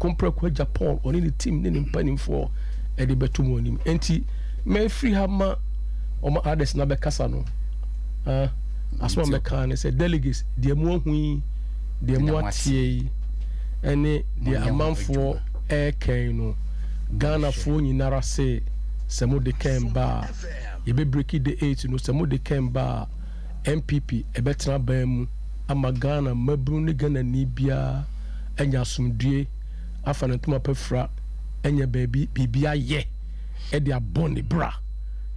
compare kwa Japan oni the team ne mpani for e de betum onim enti me free ha ma o ma others na be kasa no asoma me kan say delegates de mu ahui de mu atie ene de amanfo e kan no Ghana fo nyinara say semo de kan ba ye be break the 8 no semo de kan ba MPP e betra ban mu ama Ghana mabru ne Ghana ni bia enya sumdue afa na tuma pefra enya baby bibia ye e de abone bra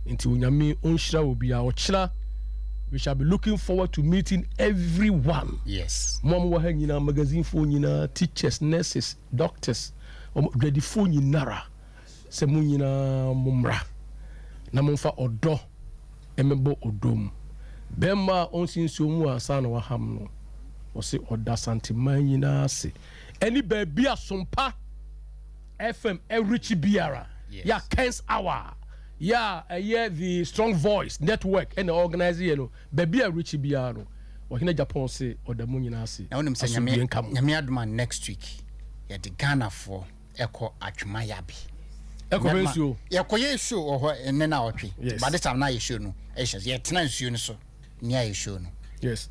nti onyame onhira obi a ochira. We shall be looking forward to meeting everyone. Yes. Mom wa hanyina magazine phone nyina teachers, nurses, doctors, ready phone nyinara. Se mu nyina mumra. Na momfa odo emebo odom. Bema onsinso mu asana wa ham no. O se oda santima nyina se. Any baby a SOMPA FM Erichi Biara. Yes. Ya Ken's hour. Yeah, the strong voice network and the organizer, you know, baby a Richie Biano. Or in Japan say or the Munina say. I want to say Nyamiadman next week. Yeah, the Ghana for Echo Achmayabi. Echo Bensio. Yeah, Koye show or and then our tree. Yes. By the time now you show no. Yeah, tonight you so near you show no. Yes.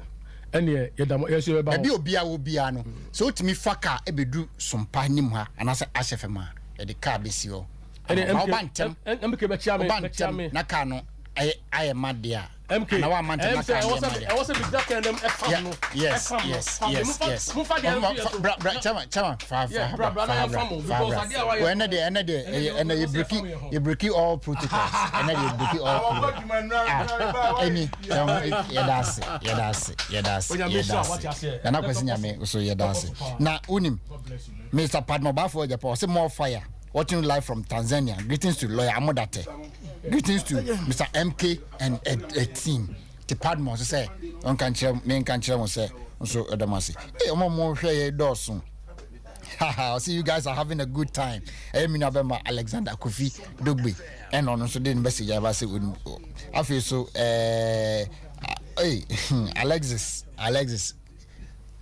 And yeah, yes, you about. Maybe Obia will be ano. So to me, Faka, Ebedu, SOMPA Nimha, and I say Ashefema, at the car besio. And MK Nakano, I am mad there. MK, I was a big doctor and them. Yes. When you break all protocols, and then you break all and I question me, so you're dancing. Now, Unim, Mr. Padma Bafo, Japan, say more fire. Watching live from Tanzania. Greetings to Lawyer Amodate. Greetings to Mr. MK and a team. The Padmos say, on country, main country, say, so Adamasi. Hey, more share Dawson. Haha, see you guys are having a good time. Hey, Minabema, Alexander Kofi, Dugby, and on so the message I say, I feel so, hey, Alexis,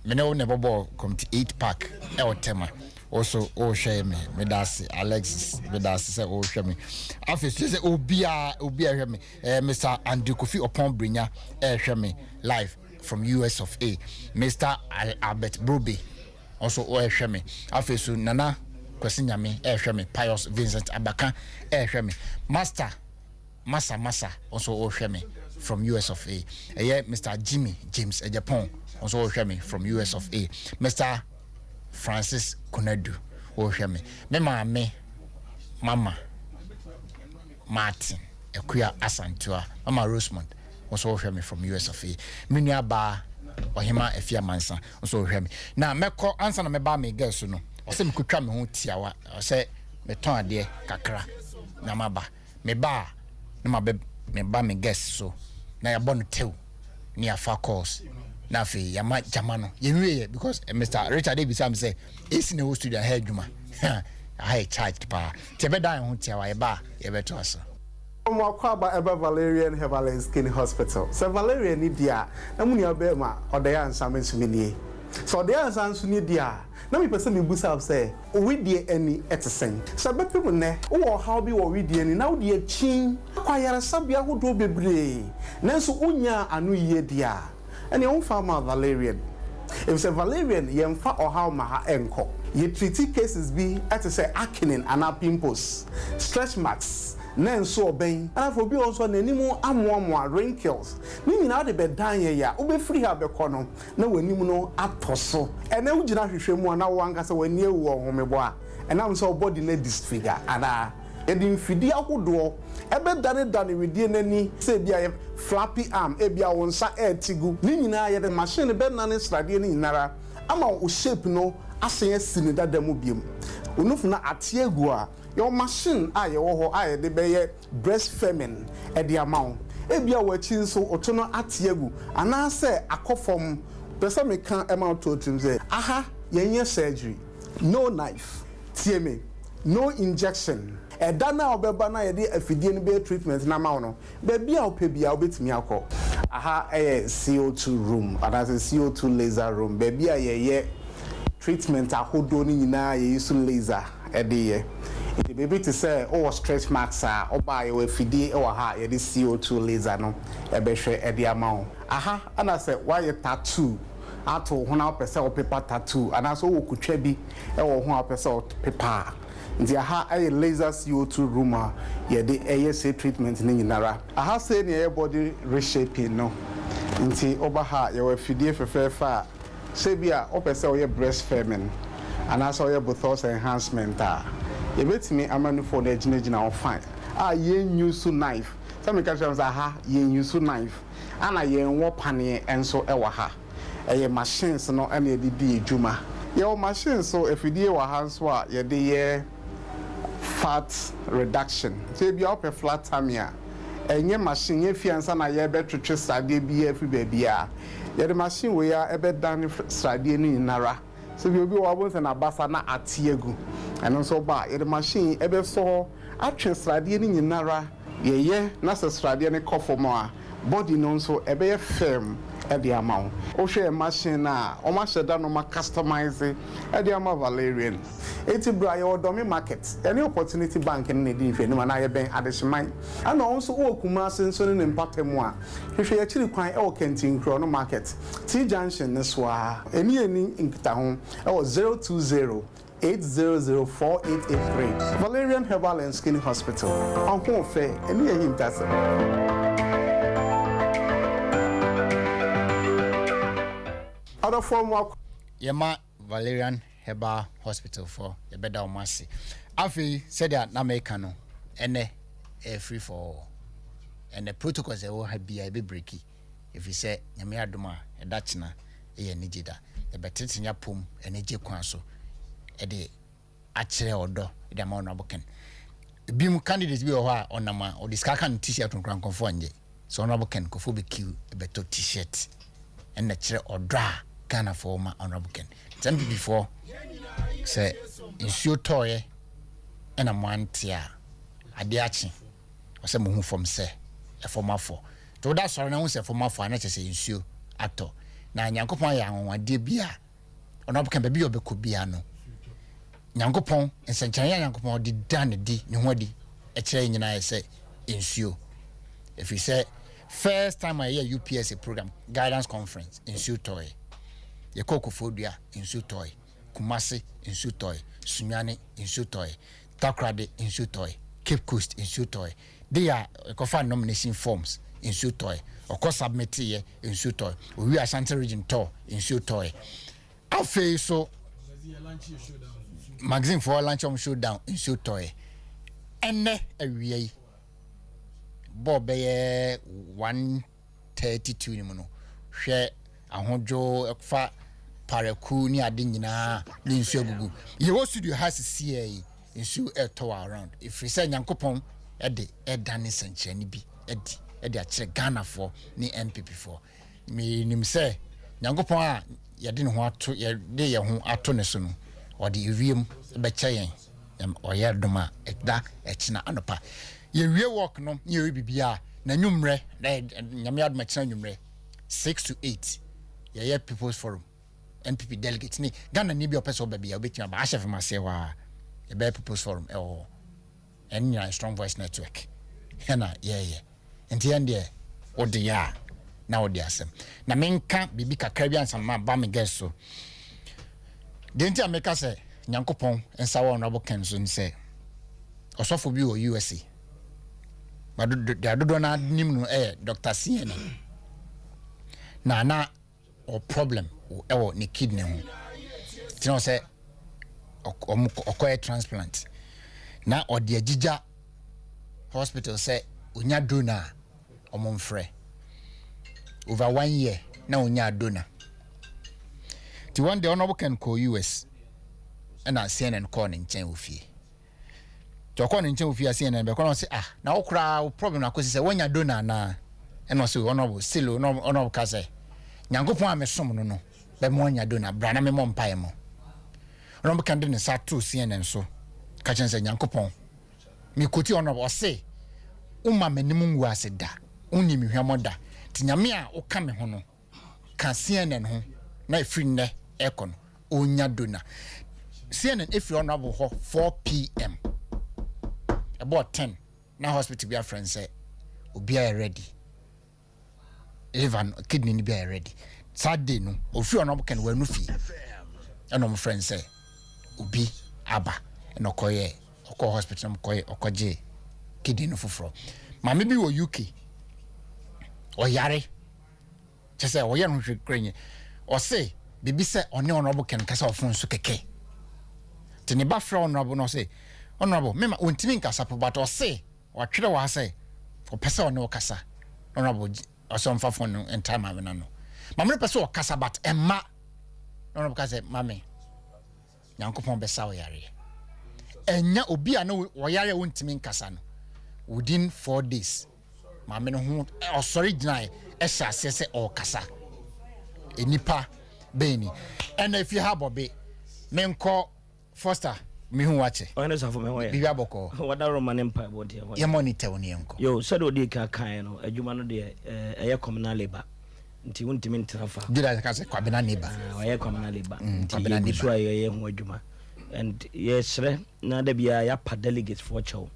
me know never ball come to 8-pack, El Tema. Also, share me, Medasi, Alexis, Medasi, say, share me. After say, Obia, share me, Mr. Andrew Kofi upon Brinya, share me, live from US of A. Mr. Albert Broby, also, share me. After so, Nana, Kwesinya me, share me, Pius Vincent Abaka, share me. Master, Massa, also, share me from US of A. Mr. Jimmy James Japan, also, share me from US of A. Mr. Francis Kunadu, me Mama Martin, Ekuya Asantua, Mama Rosemont, also hear me from US of A. Minia Ba or Hima Efia Mansa, also hear me. Now, Meko answer me ba me girls, no. Or say me could come home tiawa, or say me ton dear kakra, Namaba, me ba, me ba me guess so. Now you're born to near far course. Nafi yama jamano yewe because Mr. Richard Davis am say is in the studio head juma I charged pa tebe dan ho tia wa e ba ye beto aso mo akwa eba Valerian Herbal Skin Hospital so Valerian ni dia na muni abe ma odaya ansam nsumini so odaya ansam nsuni dia na me pese me busa say we die ani etesen so bepem ne wo how bi wo we die ni na wo die chin kwayara sabia hodo bebre nanso unya anu ye dia and your farmer Valerian. If say Valerian, you fa or how maha enko. You treat cases be at say acne and pimples, stretch marks, nen so obeying, and for be also an animal amwa wrinkles. Meaning now the bed down ya, ube free have a corner, no when you know apostle. And now you not show more now one cast when you were home, and I'm so body net disfigure and in Fidia Hudo, ebe dane with DNA, say be a flappy arm, ebia on sa air tigu, Nina, the machine, bed nane sladian in Nara, ama u shape no, asay sin that demobium. Unufna atiegua, your machine, I or I, the bay breast feminine, at the amount. Ebia were chin so otono atiegu, and I say a cough person me can't amount to him say, aha, yenye surgery, no knife, TMA, no injection. E dana obeba na ye de afidie no be treatment na ma no baby a opebia obetimi akọ aha CO2 room and as a CO2 laser room baby a ye treatment ahodo ni nyina ye use laser edeye it baby to say stretch marks oba ye fidie e wa ha ye the CO2 laser no e be hwe ede ama aha ana say why tattoo ato ho na pese o paper tattoo ana so wo kutwa bi e wo ho pese o paper nti aha ay laser CO2 room ye de ASA treatment ni nyinara aha say ne body reshaping no nti oba ha ye wa fidie fefefa sebia opese o ye breast firming ana so ye both enhancement ye betimi amanu for the ginagina on fine ye use knife some me catch say aha ye use knife ana ye wo pane enso e wa ha ye machines no ana ye di adwuma ye o machines so efidie wa ha so a ye de ye fat reduction sebia op flat tummy enye machine ye fiansa na ye betwetwe sade bi afi bia ye the machine we ya ebe dan sade ni nara so bi obi wa bon se na basa na atiegu eno so ba ye the machine ebe so atwe sade ni nyinara ye na se sade ni kofo a body no so ebe firm e de amount o hwe machine na o ma sheda no ma customize e de amount Valerian eti bra ye odomi market any opportunity bank ni di ife ni ma na ye ben adeshiman ana onso o kuma senso ni mpatemu a hwe ye chiri kwan e o kentin kro no market T junction ne so a eni nkita ho e o 020 8004883 Valerian Herbal and Skin Hospital onko fe eni ye himtase other form of Yema Valerian Herbal Hospital for the better omasi. Afi said that na make no ene free for all. And the protocols will have be breaky. If you say nyame adoma e dachna e nigida the better ya pum energy kwanso e de achire odo e de ma no aboken. Bim candidates bi o ha onama o diskaka no t-shirt on krankonfo anje. So no aboken kofo be kill e beto t-shirt. And the chair or dra Ghana for my honorable Ken. 10 before say insure toy and a man tia a diachi or some who from say a former for. To that sorry, no say for my financial say insure at all. Now, Yankopon yang one dear beer or not can be obecubiano. Yankopon and Saint Yankopon did done a d, no wadi a chain and I say insure. If you say first time I hear UPSA program guidance conference in Sutoy. Ye Kokofodia in Sutoy. Kumasi in Sutoy. Sunyani in Sutoy. Takrade in Sutoy. Cape Coast in Sutoy. They are coffin nomination forms in Sutoy. Of course submit here in Sutoy. We are Santa Region tour in Sutoy. I feel so magazine for lunch showdown in Sutoy. And a Bob 132 ni muno hwe ahojo fa paraku ni ade nyina ni nsu agugu ye wo studio has CA nsu eto around if you say Nyankopon e dane sanchani bi e de akire Ghana for ni MPP for me nim say Nyankopon a ye de ne ho ato ye de ye ho ato ne so no o de ewiem be kyeyen o ye doma da e kina anopa ye wie work no ye bibia na nwumre na nyame adoma kina nwumre 6 to 8 ye people's forum NPP delegates ni Ghana ni bi opeso babia obetima ba chef mase wa ye be people's forum enya strong voice network na ye enti ende odi ya na odi asem na menka bibi kakra bi ansama ba me guess so denti ameka se Nyankopon ensa wo no kenzo ni se osofo bi o USA but the dodona nim no Dr. Siena na o problem o ni kidney ho tino say okoye transplant na o de agija hospital say onya donor omomfre over 1 year na onya donor ti one day honorable can call US and I CNN call in chen ofie to call in chen ofie CNN be call say na okra problem na say wonya donor na and also honorable still honorable ka say Nyankopon amesom no be mo nya donor bra na me mo mpae mo honorable can dey sa to CNN so ka chen say Nyankopon mi koti honorable say umma menim ngu ase da unni mi hwamo da ti nyame a o ka me ho no ka CNN ho na free ne ekono onya dona CNN if you honorable 4 p.m. about 10 na hospital be a friend say obi are ready liver kidney ni be ready Saturday no ofi honorable can we no fi and my friend say obi aba and okoye oko hospital okoye okoje kidney no foforo ma me bi wo UK o yare just say o ye no hwe krenye o say bibi say oni honorable can kasa ofun so keke tini ba fra honorable no say honorable mema ontimi nkasa po but o say o twere wa say o pese oni o kasa honorable o so mfa phone no entime amena no mamre pese o kasa but emma honorable kasa mame nyankopon be sa o yare enya obi a no o yare ontimi nkasa no within 4 days mame no ho o sorry deny esa se o kasa enipa beni and if you have obe menko Foster me hu wache oyene safo me ho ya bibia boko wada Roman Empire body ye monitor woni enko yo said odi ka kan no adwuma no de eye communal labor nti wontimi ntrafa dira ka se kwabena neighbor eye communal labor kwabena neighbor so ye hu adwuma and yesre na da bia ya pa delegates for chow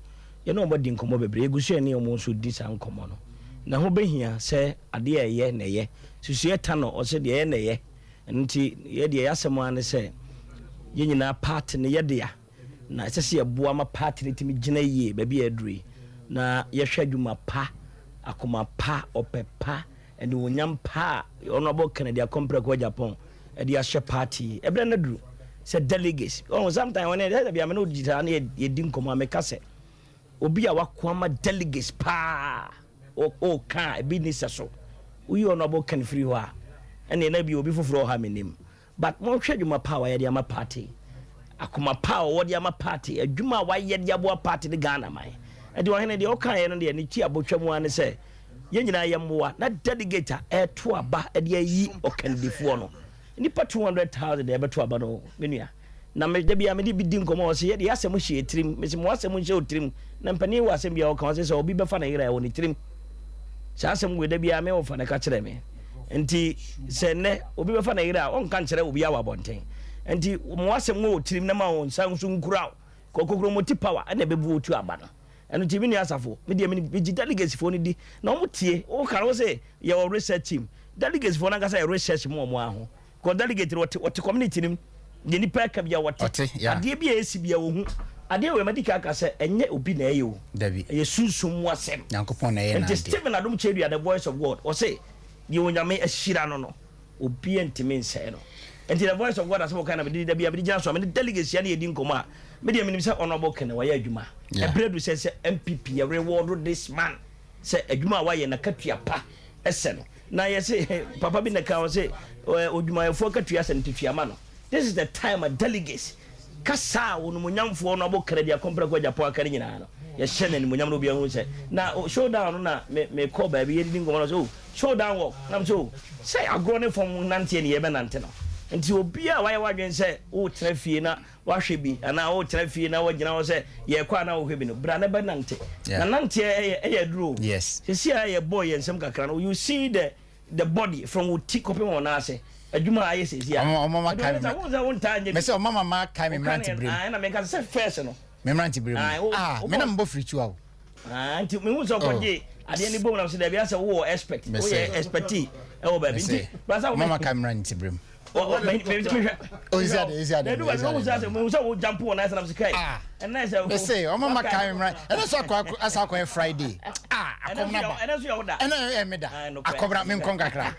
ye no body nkomo bebre egusu ani omo so di sa nkomo no na ho behia se ade eye na ye susu ye ta no o se de ye na ye nti ye de yasemo ane se ye nyina part ne ye de ya na sese eboa ma part ne timi gina yie ba bi aduri na ye hwa dwuma pa akoma pa opepa ene wonyam pa honorable Kennedy Agyapongi ko Japan e dia hwe party e bre na duru se delegates oh sometimes when e bia me no digital na ye di nkomo ameka se obi a wakoama delegates pa o ka e bi ni seso uyi honorable Kennedy free ho a ene na bi obi foforo ha menim but mo hwe dwuma pa wa ye dia ma party akoma pa wo dia ma party adwuma wa ye dia bo party de Ghana man e de ohene de o kan ye no de ni ti abotwam ane se ye nyina ye mmoa na delegator e to aba e de yi o candidate no nipa 200,000 de be to aba no menua na me de bia me de bi di nkomo o se ye de asem hye etrim me se mo asem hye otrim na mpani wo asem bia o kan se obi be fa na yira e woni trim sa asem we de bia me wo fa na ka kire me enti se ne obi be fa na yira on kan kire obi awa bonten enti mo asem wo otrim na ma won san so nkura kokokoro mo ti power na be bu otu aba no eno ti bi ni asafo me de me delegates fo ni di na o tie o kan wo se ye o research team delegates fo na ka say research mo aho ko delegate what community nim de ni pa ka bia what ade bia esi bia wo hu ade we medika ka say enye obi na eye o ye sunsum mo asem yankopon na ye na ade Stephen Adom Chedu the voice of God o say ye onyame ahira no obi entime nse no enti the voice of God as mo kind of de bia bia so me delegate ya na ye di nkoma me de me say honorable Kennedy wa ye adwuma e bredu say MPP e reward this man say adwuma wa ye na katua pa ese no na ye say papa bi na ka o say odwuma efo katua se ntifia ma no this is the time a delegates kasa wonu munyamfo no abo Kennedy Agyapongi ko Japan akari nyina no ye hye na munyam no bia hu say na showdown na me call ba bi ye di ngomo no so showdown work na so say agro ne from nante ne ye be nante no nti obi a waye wadwen say o trafie na wahwe bi ana o trafie na wagina wo say ye kwa na wo hwe bi no bra na be nante na nante e duro yes see ye boy ye nsem kakra no you see the body from uti kopem wona ase adwuma aye se sia mama kai me say mama ma kai me mranti brim na me ka say first no me mranti brim me na mbo free chiwa nti me hu so koje ade ni bom na so da bia say wo expect wo ye expertise e wo ba bi nti mama kai mranti brim oh is that they do we so jump on nice and say and nice they say mama kai mranti and so akwa Friday akomna and so you da and me da akobra me nkon kakra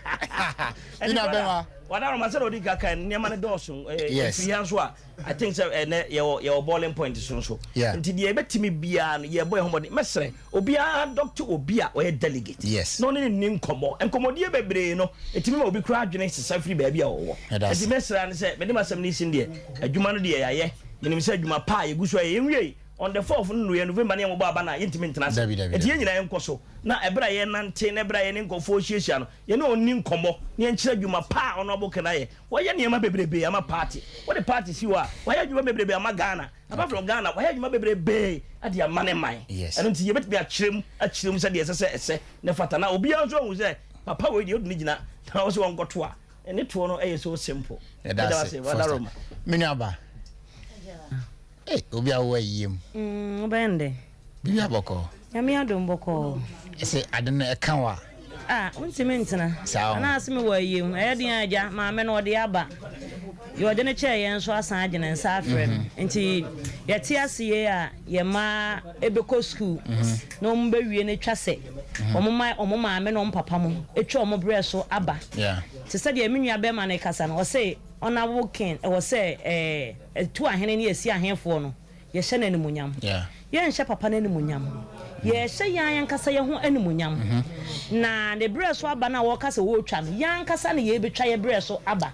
ina be ma wadaro ma say odi kaka niam na dosun fian so I think say your balling point so nti de ebetimi bia no ye boy homody mesre obia doctor obia o delegate no ne nim nkomo de bebre no etimi ma obi kura adwene sesa free ba bia wo enti mesra ne say me de masem ni sin de adwuma no de yaye menim say adwuma pa ye guso ye nwie on the 4th November na mo ba na yentimi ntena enti ye nyina enkoso na ebra ye nante na ebra ye ne nkofo hiesia no ye ne onni nkomo ne enkyira adwuma pa honorable Kennedy wo ye niam bebrebe ama party wo the party si wa wo ye adwuma bebrebe ama Ghana apart from Ghana wo ye adwuma bebrebe ade amane man eno nti ye betimi akyirem se de ese ne fata na obi anso hu se papa we de oduni gina na wo se won goto a and it won't be so simple. That's it. Minyaba. Eh, obi awo yim. Bende. Bibi aboko. Yami adomboko. Ese adene ekanwa. Untimentina. Ana asimi wo yim. Ayadi aja ma me no de aba. Yo de ne che yen so asan age ne nsa afrem. Nti ye ti asiye a ye ma ebeko school. No mbe wie ne twase. Omo ma me no papa mo. Etwa omo bre so aba. Yeah. Ti se de menua be ma ne kasa no. O say honorable king. O say tu ahene ne esi ahenfo no. Ye hye na animunyam. Yeah. Ye nhye papa na animunyam. Ye hye yan kasa ye ho animunyam. Na the bre so aba na wo kasa wo twa no. Yan kasa na ye betwa ye bre so aba.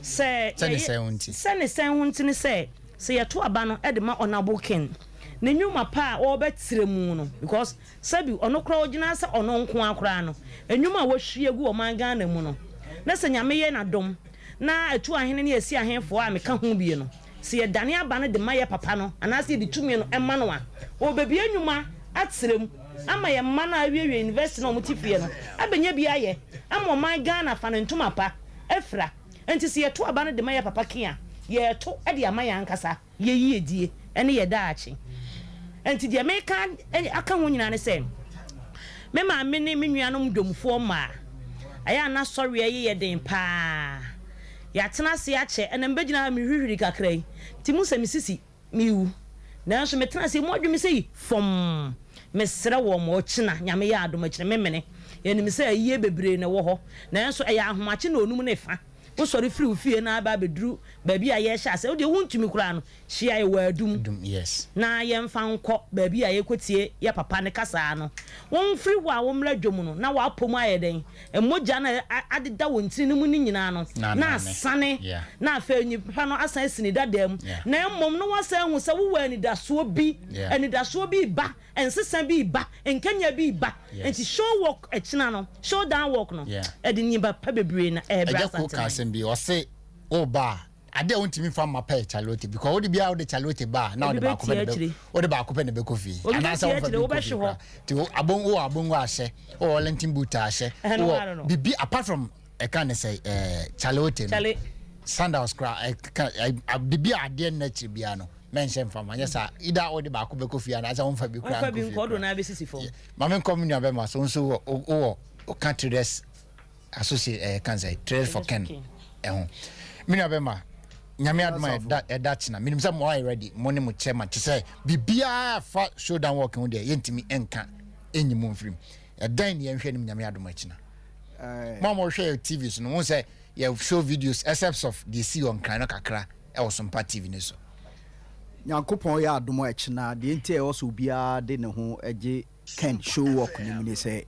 Say send hunti say ya to aba no e de ma honorable king na nyuma pa o betire mu no because sabi ono kra ogina se ono nko akra no enyuma wo hwie gu o man Ghana mu no na se nyame ye na dom na atu ahene ne esi ahenfo a meka ho bie no se ye dane aba no de ma ye papa no anase de tumi no ema no a o bebi enyuma atire mu ama ye ma na awie university no mutifie no abenya bi aye ama o man Ghana fa no ntuma pa efra enti se ye to aba no de ma ye papa kia ye to e de ama ya nkasa ye yie die ene ye daachi enti de America aka ho nyina ne se me ma me ne me nuanom domfo ma aya na sori ye den pa ya tena se ache ene mbegina me hwihwiri kakrai ti mu se misisi miwu na so me tena se mo adwumi sei fom mesre wo mo china nyame ya adom chine memene ye ni me se aye bebre ne wo ho na so eya ahomache na onum ne fa wo sori free ufie na aba bedru baabi a ye hya se wo de wontumi kura no hia ye wadum yes na ye mfa nkọ baabi a ye kwotie ye papa ne kasa no won free wa wo mra dwom no na wa pom aye den emoja na adeda wontiri no mu ni nyina no na asane na afa nyi pa no asan sini dadam na mmom no wasan hu se wo wa ni daso bi ba ensesa bi ba enkanya bi ba enti show work echina no show down work no e de nyi ba pa bebre na e bra asante bi o se o ba ade wontimi fa ma pa chalote because wo de bia wo de chalote ba na wo de ba ko be wo de ba ko pe ne be kofi ana sa wo fa be kofi ti abon wo ahye o lentin buta ahye bibi apart from e kan say chalote no sandals cra bibi ade na chi bia no mention from anyasa ida wo de ba ko be kofi ana sa wo fa be kra kofi ko do na be sisifo ma men kom nua be ma so nso o country dress associate can say trade for Ken mina be ma nyame adma that na minim say mo ready money mo chairman to say bibia fa show down work on there yentimi enka enyimu mfrim dan ne yenhwe nim nyame adma china mo hwe TV so no won say you show videos except of the see on kan no kakra e was SOMPA TV ne so nyankopon ya admo china de enti e was obia de ne ho age Ken show work nim ne say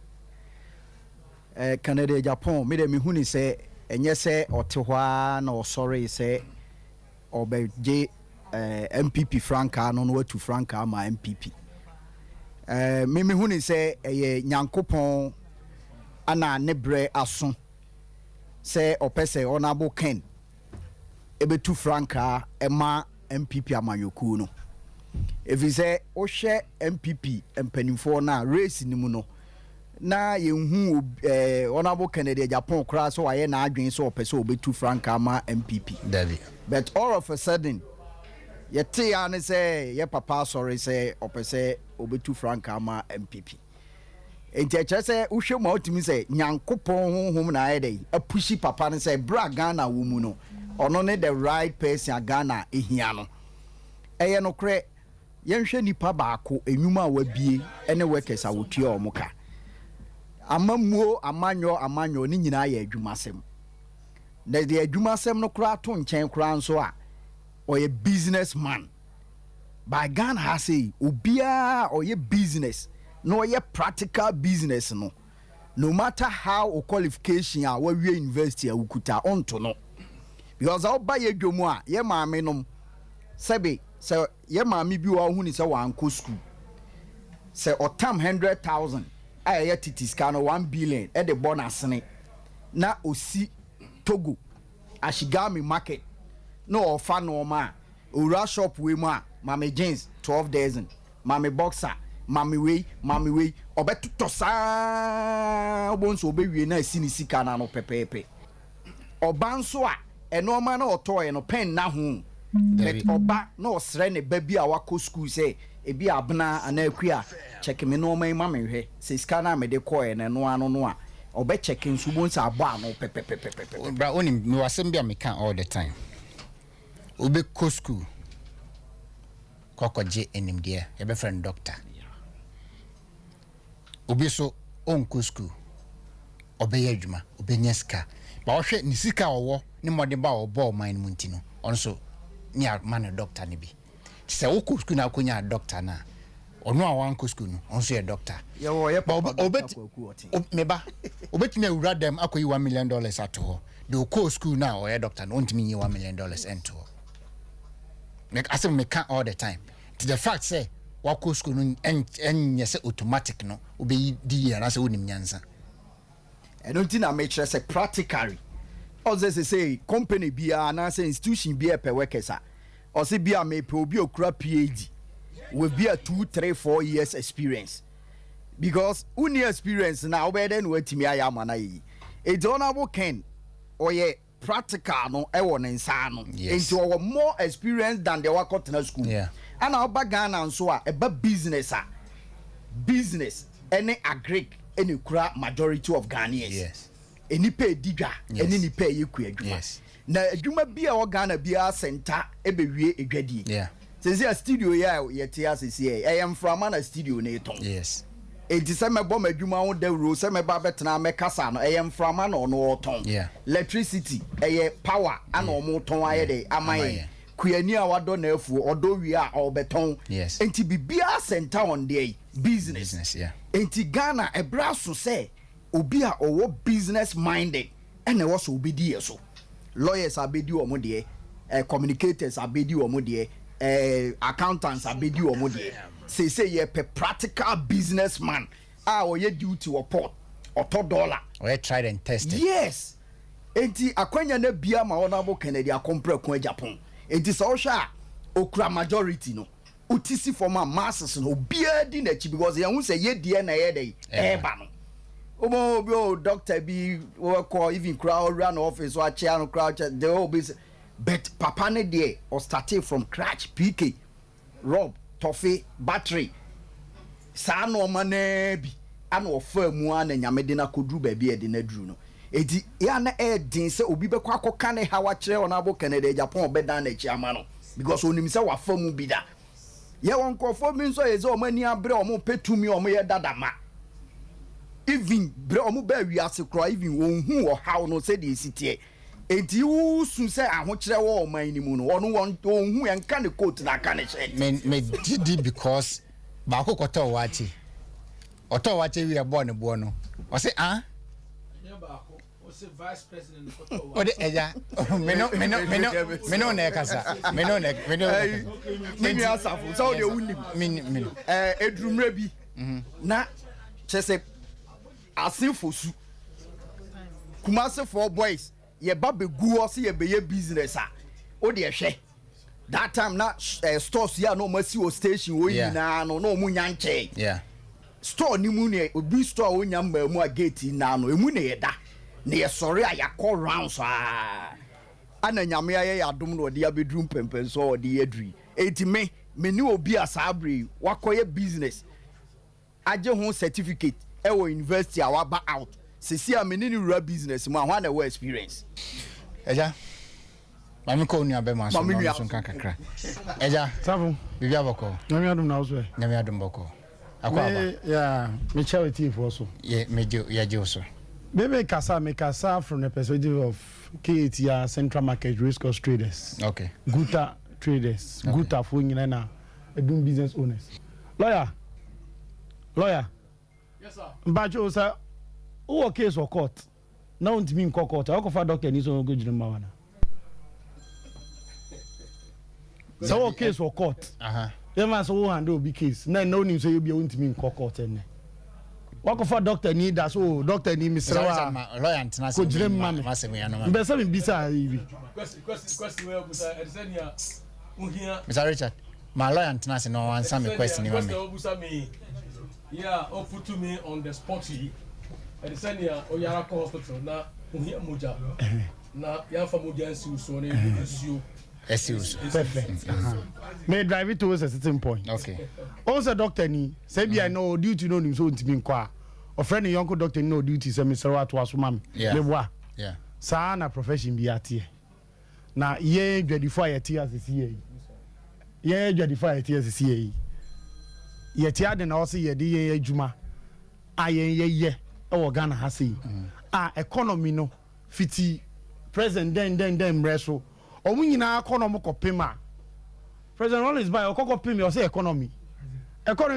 Canada Agyapong me de me hu ni say enye say otehwa na osori say obeje MPP franka no watu franka ma MPP me hu ni say eye nyankopon ana ne bre aso say opese honorable Ken ebetu franka ema MPP amanyoku no efi say o hye MPP empanimfo na race ni mu no na yenhu honorable Kennedy Agyapong kra so waye na adwen so opese obetu franka ma MPP David but all of a sudden yete ya ne say ye papa sorry say opese obetu franka ma MPP enti say uhwe ma otimi say nyankopon honhom na ayede apushi papa ne say bra Ghana wo mu no ono ne the right person Ghana ehia no eye no kre yenhwe nipa baako enwuma wabie ene workers awotua omuka amamuo amanyo ni nyina ya adwumasem na de adwumasem no kura to nchen kura nso a oye businessman by Ghana ha say obia oye business no oye practical business no matter how o qualification a wa wie university a ukuta onto no because how buy ye dwomu a ye maame nom sebe se ye maame bi wa hu ni se wa anko school se otam 100,000 aya titiska no 1 billion e de bonus ne na osi Togo Ashigami market no ofa no ma ora shop we ma mame jeans 12 dozen mame boxer mame we obetuto sa obonso obewie na asini sika na no pepepe Oba nso a enoma na otoye no pen na ho. But oba na osre ne ba bi a wako school say ebi abna anakua check me no man ma me hwe. Se ska na me de koye ne no ano no a obe check nso bo nsa abo ano pepepepepe. Bra onim me wasem bia me kan all the time. Obe ko school. Kokoje enimde e be friend doctor. Obi so on ko school. Obe ye adwuma, obe nyeska. Ba wo hwe ni sika wo ni mode ba wo ball man mu ntino. On so ni man doctor ni bi. Se wo ko school na konya doctor na. Ono a wan ko school no, on so ye doctor. Ye wo ye papa meba. Obetimi awura dem akoyi $1 million ato ho. The ko school na o ye doctor no ontimi $1 million ento. Make asem me can all the time. To the fact say wako school no en say automatic no obe di ya na say wonim nyansa. I don't think I make sure say practically. Or say company bia na say institution bia per workers or say bia me pe obi okura PhD with bia 2, 3, 4 years experience. Because uni experience na obeden wetimi ayama na yi. It's honorable Ken or ye practical no e won nsa no into our more experience than the work at school. Yeah. And our Ghana and so a business any agric any kura majority of Ghanaians. Yes. Any pay diga any pay you yes. Na adwuma bia o Ghana bia center ebewie edwadi. Yeah. Since a studio ya yete asese I am from a studio na eton. Yes. Enti se me bom adwuma ho da ro se me ba betena me kasa no I am from an no ton. Yeah. Electricity power and omo ton aye de amaye. Kuyani a wado na afu odo wi a obeton. Yes. Enti bibia center on there business. Yeah. Enti Ghana ebra so say obi a owo business minded and e was obedi so. Lawyers abedi omo de communicators abedi omo de accountants abedi omo de. Say ye pe practical businessman or ye duty or port or $2 or tried and tested. Yes. Enti akwanya na bia ma honorable Kennedy akompre ko Japan. Enti so sha okra majority no. Utisi for my masses no bia di na chi because ye hu say ye die na ye dey ba no. Omo bi doctor bi we call even crowd run office or chair no crowd the whole business. But papa ne there or started from scratch PK Rob Toffee battery sa no mana bi ana ofa mu ana nyamede na kodru ba bi e de na dru no edi ya na e din se obi be kwa akoka ne ha wa kire ona bo Canada Japan obeda na chi ama no because onim se wa fa mu bi da ye won kofo mi nso ye ze o mani abre o mo petumi o mo ye dadama even bre o mo ba wi ase kro even won hu o how no se de sitie enti wo su se ahokire wo man ni mu no ono won hu en ka ne coat na ka ne shirt me did because ba ko koto wachi wi ebo ne bo no o se ah o se vice president koto o de eja me no na kasa me no me asafo so de wunim edrumre bi na chese asinfosu kumase for boys ye ba be gu o se ye be ye business o de hwe that time na stores ya no masi o station o yina no no mu nyanche yeah store ni mu ne obi store o nya mba mu a gate na no emu ne ye da ne ye sori a yakọ rounds ana nyame aye adom no de abedrum pempen so o de yedri enti me ni obi asabre wakoye business aje ho certificate e wo university a waba out sisi a me ni rura business mu ahwa na wo experience eja mami ko ni abema so no kan kakra eja sabu bibi aboko nyame adom na so nyame adom boko akwa aba yeah me charity for so ye mejo ya je so me kasa from the perspective of KETA Central Market Risk Cost Traders. Okay. Guta traders, okay. Guta for nyina na edum business owners. Lawyer. Yes sir. Mbajo sir, who case or court? Na untimi in court. I go for doctor ni so go jina mawana. So case or court. Them as who handle big case. Na no nim say you be untimi in court ene. Wako for doctor need that so doctor need misrawa lawyer ntena ko jire mama masemi ya no mbe se me bisa ibi question we busa edesenia unhia Mr. Richard my lawyer ntena se no answer me question ni mama busa me yeah or put me on the spot here edesenia oyara hospital na unhia moja na yɛmfa mogya nsiw so ne nsuo perfect may drive it towards a certain point. Okay. Also doctor ni say bi I know duty no nim so ntimi nkɔ a ɔfrɛ ne yɔnko doctor no duty say Mr. Wato asoma me leboa saa na profession bi atie na ye dwadifo ayete asisi ye dwadifo ayete asisi ye tie ade na ɔse ye de ye adwuma ayen ye ɛwɔ Ghana ha sei economy no fiti president den mreso omu nyina economy kopema president always buy okokopem you say economy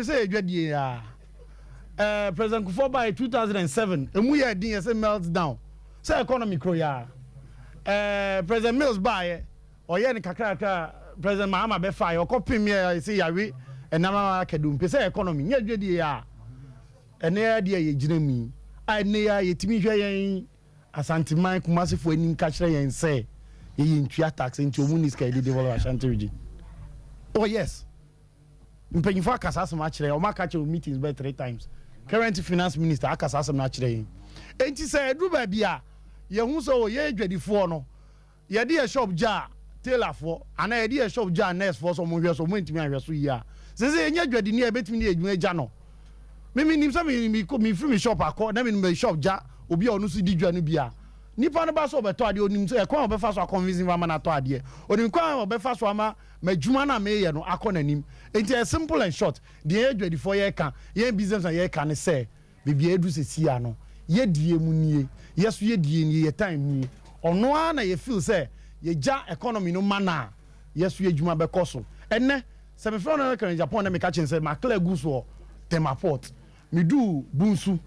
say adwadie ya president Kufuor by 2007 emu ye din say melt down say economy kro ya president Mills buy oye ne kakra president Mahama be fire okopem ye say yawe enama kadum say economy nye adwadie ya ene ya de ye ginami ene ya yetimi hwe yen asanteman kumasefo anim ka kire yen say ye ntua tax into muniska e develop Ashanti region. Oh yes. Mpanyifo akasa asem akire o maka che meetings by 3 times. Current finance minister akasa asem na akire. Enti say edu ba bia ye hu so ye adwadifo no. Ye de shop ja tailor for ana ye de shop ja nurse for so mo hwe so mo ntimi ahwe so yi a. Sese ye nya adwadi ne e betimi ne edwuma ja no. Me nim say me free me shop akọ na me shop ja obi a onu so di dwa no bia. Nipa no ba so beto ade onim so e kwa obefa so convincing ma na to ade onim kwa obefa so ama madwuma na me ye no akọ nanim enti e simple and short the adwadifo ye ka ye business na ye ka ne say bibia edu sesia no ye die mu nie yeso ye die nie ye time nie ono a na ye feel say ye ja economy no mana yeso ye dwuma be koso enne se me fro na kan Japan na me ka chen say makla gu so temaport me du bunsu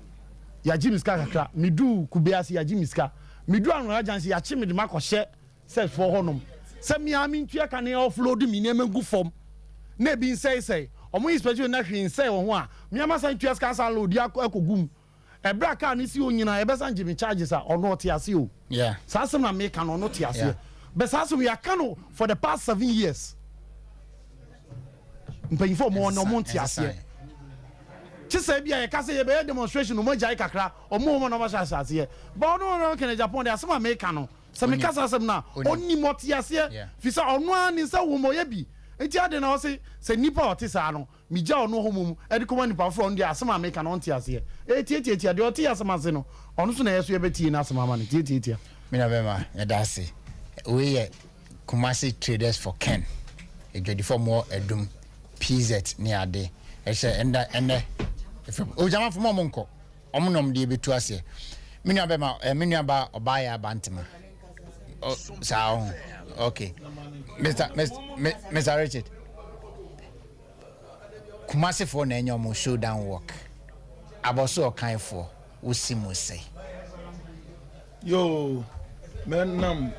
ya jimiska kakra me du kubeasi ya jimiska me do an agency ya chi me de makɔhye set for honom se me ami ntua kan offload me name gu form na bi nsɛsɛ omo inspector na hwe nsɛ wo ho a me ama san ntua ska san load akogum ebra ka ne si onyina e be san jimi charges a ono ɔte ase o sa asem na me kan ono te ase be sa asem ya kan for the past 7 years mpanyifo mo no mo te ase chisa bia ye kase ye be demonstration mo jai kakra omo mo no ma sha ase but no Kennedy Japan dey asem America no se me kasa asem na oni mo te ase fi sa ono ani se wo mo ye bi enti ade na o se nipa o te sa no mi ja ono ho mum e de koma nipa from dey asem America no te ase tie de o te asem ase no ono so na yeso ye beti na asem ama no tie me na be ma e da ase we ye Kumasi traders for Ken e dwedi for more edum PZ ni ade e se enda o jama fo mo nko omonom de betu ase menua be ma menua ba obaya bantima so okay Mr. Richard Kumasi for na enyo mo showdown work aboso okan for usimo say yo menam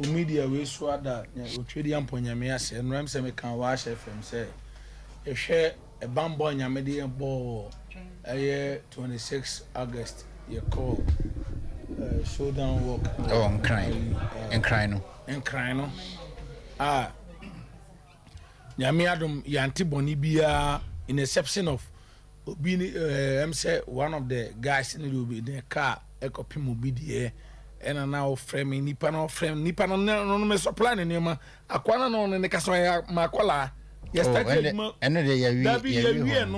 o media we swada o twedi amponyame ase enram se me kan wa hye fm say e hwe e bambo nyame de bo 26 August you call showdown walk I'm crying no nyame adom yanti boni bia in exception of obi am say one of the guys in the car ekopim obi de ena now frame nipa no me supply ne ma akwana no ne kaso ya makola yes started no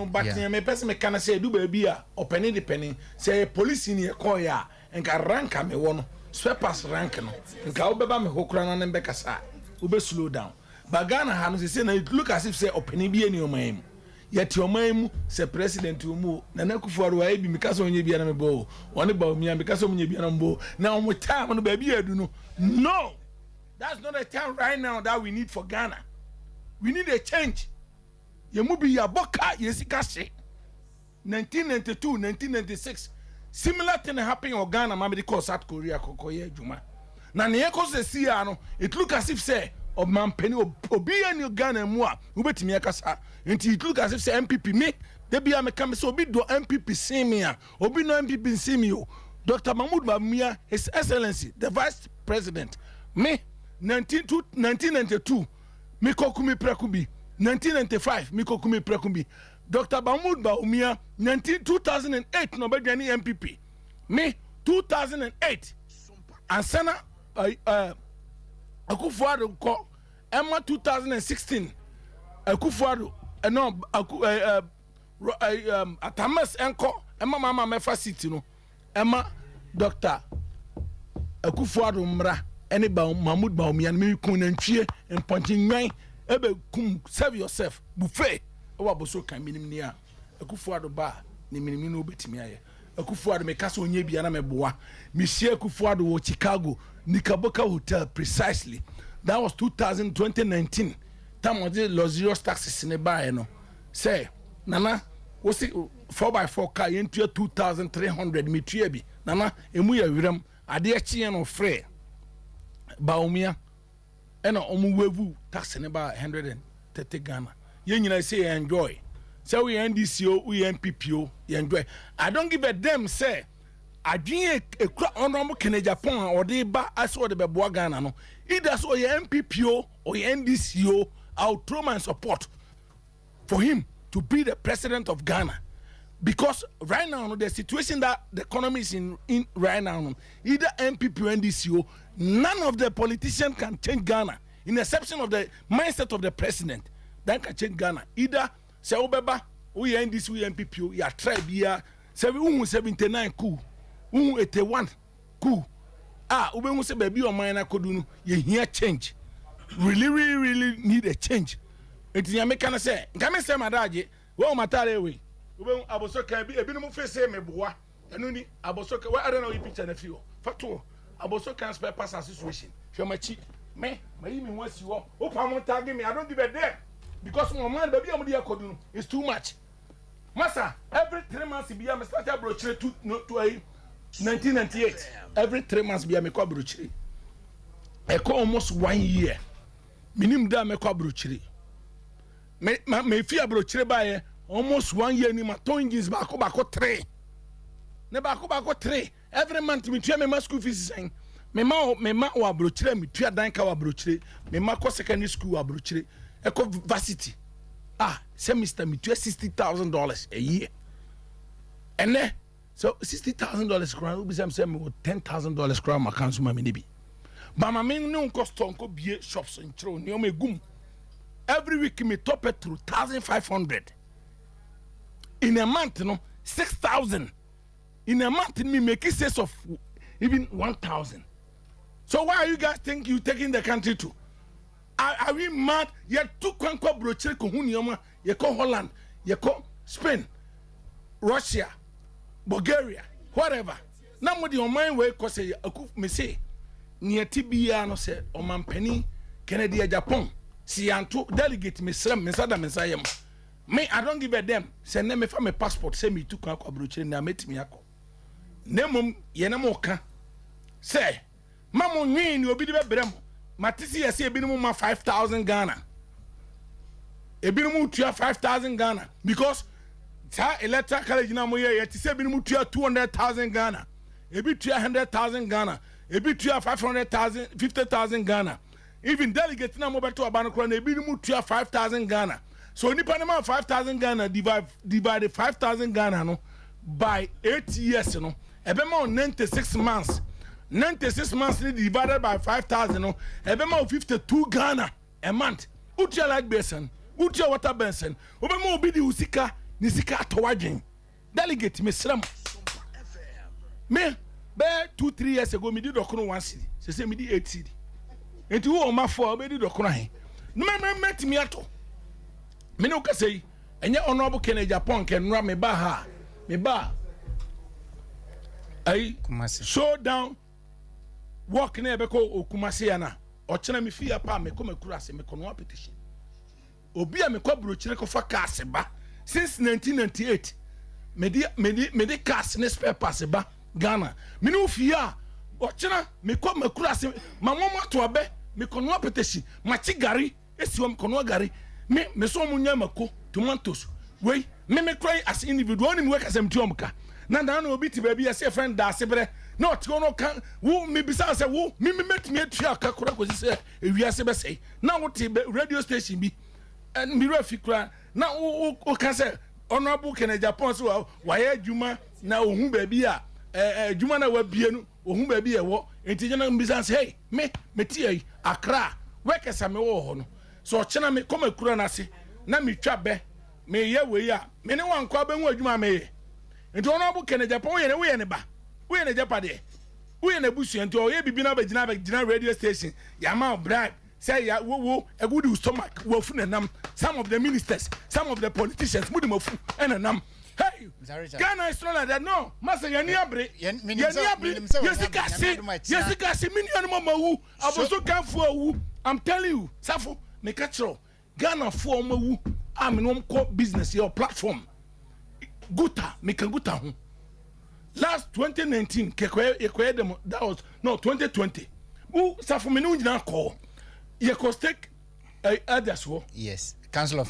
but me person me can say do baby a openi the penny say police ni e call ya enka ranka me wono sweepers rank no enka obeba me hokura na ne bekasa ube slow down bagana ha no say na it look as if say openi bi eni omam yet omam say president mu na Kufuor wa ebi mikasa onye bia na me bo oni ba omi mikasa onye bia na mbo na omo time no baby adu no that's not a time right now that we need for Ghana. We need a change. Yemubi yaboka yesikase. 1992, 1996. Similar thing happened in Ghana, Mamadi call South Korea, Kokoye Juma. Na nieko se siya no, it look as if say, of man penny obi any Ghana mua, ubeti miakasa. Until it look as if say MPP me, debi amekame so obi do MPP see me, obi no MPP see me. Dr. Mahmoud Bawumia, His Excellency, the Vice President, me 1992. Mikokumi Prekubi 1995 Mikokumi Prekubi Dr. Mahmoud Bawumia 2008 no be any MPP me 2008 and Sana Akufo-Addo ko Emma 2016 Akufo-Addo no Atamas enko Emma mama mefa city no Emma Dr. Akufo-Addo mra ene ba Mahmoud Bawumia me kun nantwie empontinwan ebe kum serve yourself buffet wa boso kan minim ni a Akufo-Addo ba ni minim no betimi aye Akufo-Addo me kasa onye bia na meboa me share Akufo-Addo wo Chicago Knickerbocker Hotel precisely that was 2019 time of the luxurious taxes in buy no say nana wo see 4x4 car into 2300 metri bi nana emu ya wiram ade achi no free Bawumia ena omu wevu tax ne ba 130 Ghana ye nyina say enjoy say we NDCO we NPPO you enjoy I don't give a damn say adwin ekura onomo Kennedy Ajapong or de ba aso de beboa Ghana no either so ye NPPO or ye NDCO I'll throw my support for him to be the president of Ghana. Because right now, the situation that the economy is in right now, either MPP or NDCO, none of the politicians can change Ghana, in exception of the mindset of the president. That can change Ghana. Either say Obeba, we NDCO, we MPP, we are tribe here, 79 coup, 81 coup. We say baby or mine could you hear change. Really need a change. It's the American say, come say my daddy, well, my away. Ube abosoka bi ebi no face me boa enu ni abosoka I don't know you picture na fio fato abosoka spare pass situation hwemachi me yi me wasi wo opa mo tag me I don't give a damn because my man baby am dey akodu no is too much massa every 3 months bi am start brochure to 1998 every 3 months bi am ko brochure e ko almost 1 year minim da me ko brochure me fi brochure ba almost 1 year ni maton jeans bako 3 ne bako 3 every month me tua me ma school fees sen me ma wa brochire me tua dan ka wa brochire me ma ko secondary school wa brochire e ko varsity semester me tua $60,000 a year and then so $60,000 crown we be say me $10,000 crown ma council ma me ne bi ba ma me no cost on ko bie shops in chiro ni o me gum every week me top it through 1,500 in a month, no 6,000. In a month, me make a sense of even 1,000. So why are you guys think you taking the country to? Are we mad? You took Kwanko brochure Kohunioma, you call Holland, you call Spain, Russia, Bulgaria, whatever. Now with your mind where cause me say near TBA no say o man penny Kennedy Ajapong. Si anto delegate me srem me sada me sayem. Me, I don't give a damn. Say me for my passport. Say me to come abroad. Na met me ako. Nemum ye na mo ka. Say, mamo nyi ni obi de be brem. Matisi ye say ebi no ma 5,000 Ghana. Ebi no mu tua 5,000 Ghana because ta electoral college na mo ye ti say ebi no mu tua 200,000 Ghana. Ebi tua 100,000 Ghana. Ebi tua 500,000, 50,000 Ghana. Even delegate na mo beto abano kro na ebi no mu tua 5,000 Ghana. So nipa na 5,000 Ghana divide 5,000 Ghana no by 8 years no ebe ma 96 months 96 months divided by 5,000 no ebe ma 52 Ghana a month utia like basin utia water basin obe ma obi di usika ni sika atowadwen delegate me sram me be 2-3 years ago me di dokono 1 cedi se me di 8 cedi enti wo ma 4 be di dokono he no me met me ato me no ka say enye honorable Kennedy Ajapong kenra me ba ha me ba ai Kumasi show down walk na ebe ko Kumasi yana o chena me fia pa me ko me kura se me ko no petition obi a me ko brochire ko fa cars ba since 1998 me di cars ne spare pass ba Ghana me no fia o chena me ko me kura se ma mama to abe me ko no petition ma chi gari esi o ko no gari me so munya mako tomatoes we me cry as individual ni work as emtiomka na na obi ti ba bia say friend da sebre na o no kan wo me bisa say wo me met me atua kakura ko say ewia se be say na wo ti radio station bi and me rafi kura na o kan say honorable Kennedy Ajapong so wa ye adwuma na ohun ba bia adwuma na wa bie no ohun baby ewo enti jena mbisa say hey me tie Accra workers me wo ho no so chena me come akura na se na me twa be me ye we ya me ne wan kwa be hu adwuma me enti ono bu Kennedy Ajapong we ye ne ba we ye ne japade we ye ne busu enti o ye bibi na be gina radio station ya ma brag say ya wo a good stomach wo fu nam some of the ministers some of the politicians mudi mafu enanam. Hey, Ghana is not like that. No, Master, you're near break. You're near break. Yes, million mama woo. I was so come for woo. I'm telling you, Safo, make a show. Ghana for woo. I'm in home core business, your platform. Guta, make a guta. Last 2019, that was no 2020. Who Safo Menu now call? You could take others. Yes. Council of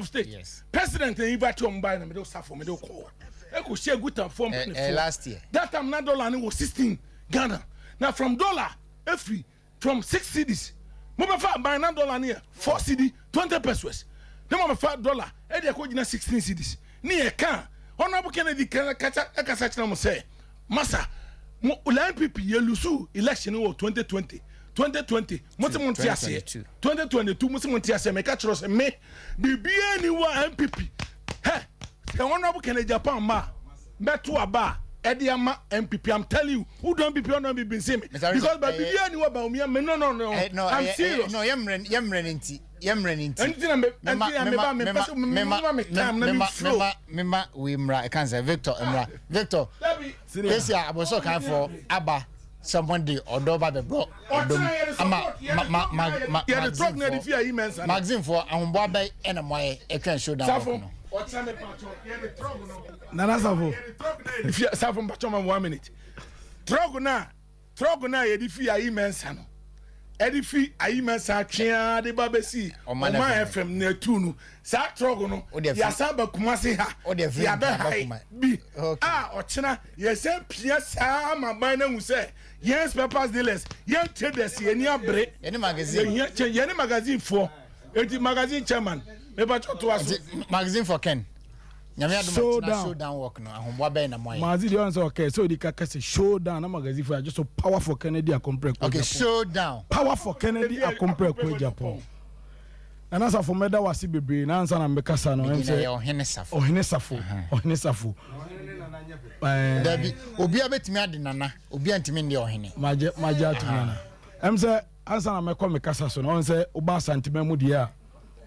State. Yes. President and Ibati on by the middle Safo middle call. I could share good form last year. That time $9 was 16 Ghana. Now from dollar, every from 6 cities. Mama fa by $9 near 4 cedi 20 pesos. The mama $5. Eddie Kojina 16 cities. Near can. Honorable Kennedy Kasacham say, Massa, MPP Yelusu election or 2020. 2020 2022 Musimuntiase make a trust me be anyone MPP hey the honorable Kennedy Ajapong ma beto aba Ediama MPP I'm telling you who don't be been saying because but be anyone about me no I'm serious no yemren mema we mra I can say Victor this year aboso kan for aba somebody odoba be bro magazine for ahombo bay ena moye e twen show down Nana Safo if you Safo mbachoma 1 minute trogo na ye di fi ayi mensa no edifi ayi mensa twea de babesi o ma FM na tunu sa trogo no ya saba kumase ha ya be hai bi ochena ye se pia sa maban na hu se yes papers dealers yen traders ye ni abre any magazine ye ni magazine for eti magazine chairman me ba to aso magazine for Ken nyame adoma show down work no ahombo bay na moye magazine dey answer okay so the kaka say show down na magazine for just so power for Kennedy Ajapong okay show down power for Kennedy Ajapong Ajapong and answer for meda wasi bebre na answer na mbekasa no say ohene safo Dabi obi abetimi ade nana obi antimi ndi ohene maje atumana say answer na mekọ mekasa so no say oba santima mu dia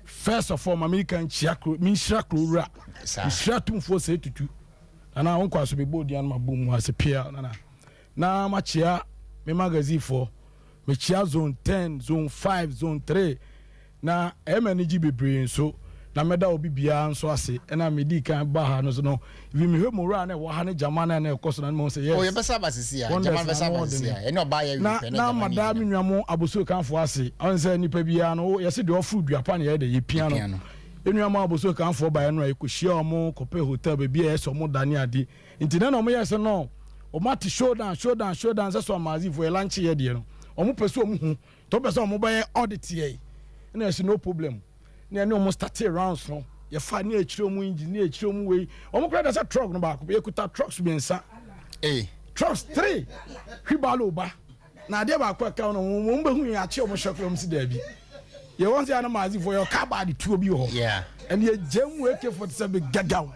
first of all American chiakro min shirakro ra shiratum fo say tutu na won kwaso be bodi an mabum ase pia na ma chia me magazine for me chia zone 10 zone 5 zone 3 na emaniji bebre so na meda obi bia nso ase na medi kan ba ha no so no vi me hwe mura na wo ha ne jamana na ekoso na mo say yes o ye besa basisi ya jamana besa basisi ya eno ba ya wi na madam nwamu aboso kan fo ase on say nipa bia no ye se de ofu duapa na ye de ye pia no enwamu aboso kan fo ba ya no ekohia omo kope hotel be bia ye so mo dani ade nti na mo ye se no o mati show down say so amazi for lunch ye de no omo pese omo hu to pese omo ba ye audit ye na se no problem na no mo start rounds no ye fa ni echiro mu engine ni echiro mu we omo kra da sa truck no ba ko ye kuta trucks bi nsa trucks 3 hwibalo ba na de ba ko ka no mo mbe hu ya che omo shop omo si da bi ye won say na mazi for your car body two bi ho yeah and ye jam we AK47 gagaw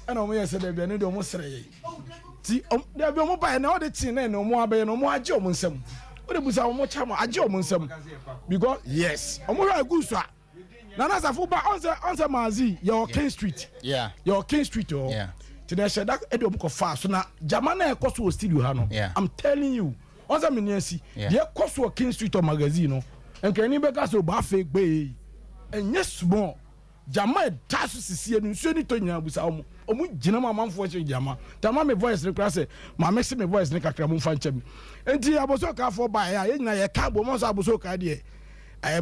ana omo ye se da bi na de omo sere ye ti da bi omo ba na o de tin na omo abaye no omo age omo nsam o de busa omo chama age omo nsam because yes omo ra gusa Nana Safo ba onse mazi your King Street. Yeah. Your King Street oh. Yeah. Today said that edom ko fa so na jamana e koso studio ha no. Yeah. I'm telling you. Onse meniasi. Ye koso King Street o magazine no. Enka ni be ka so ba fake be. Enye small. Jama e taso sisi enu nso ni to nyina busa omo. Omo gina ma manfo che jama. Tama me voice re kra se ma me se me voice ne kakra mo fa ncham. Enti aboso ka fo ba ya nyina ye ka bo mo so aboso ka de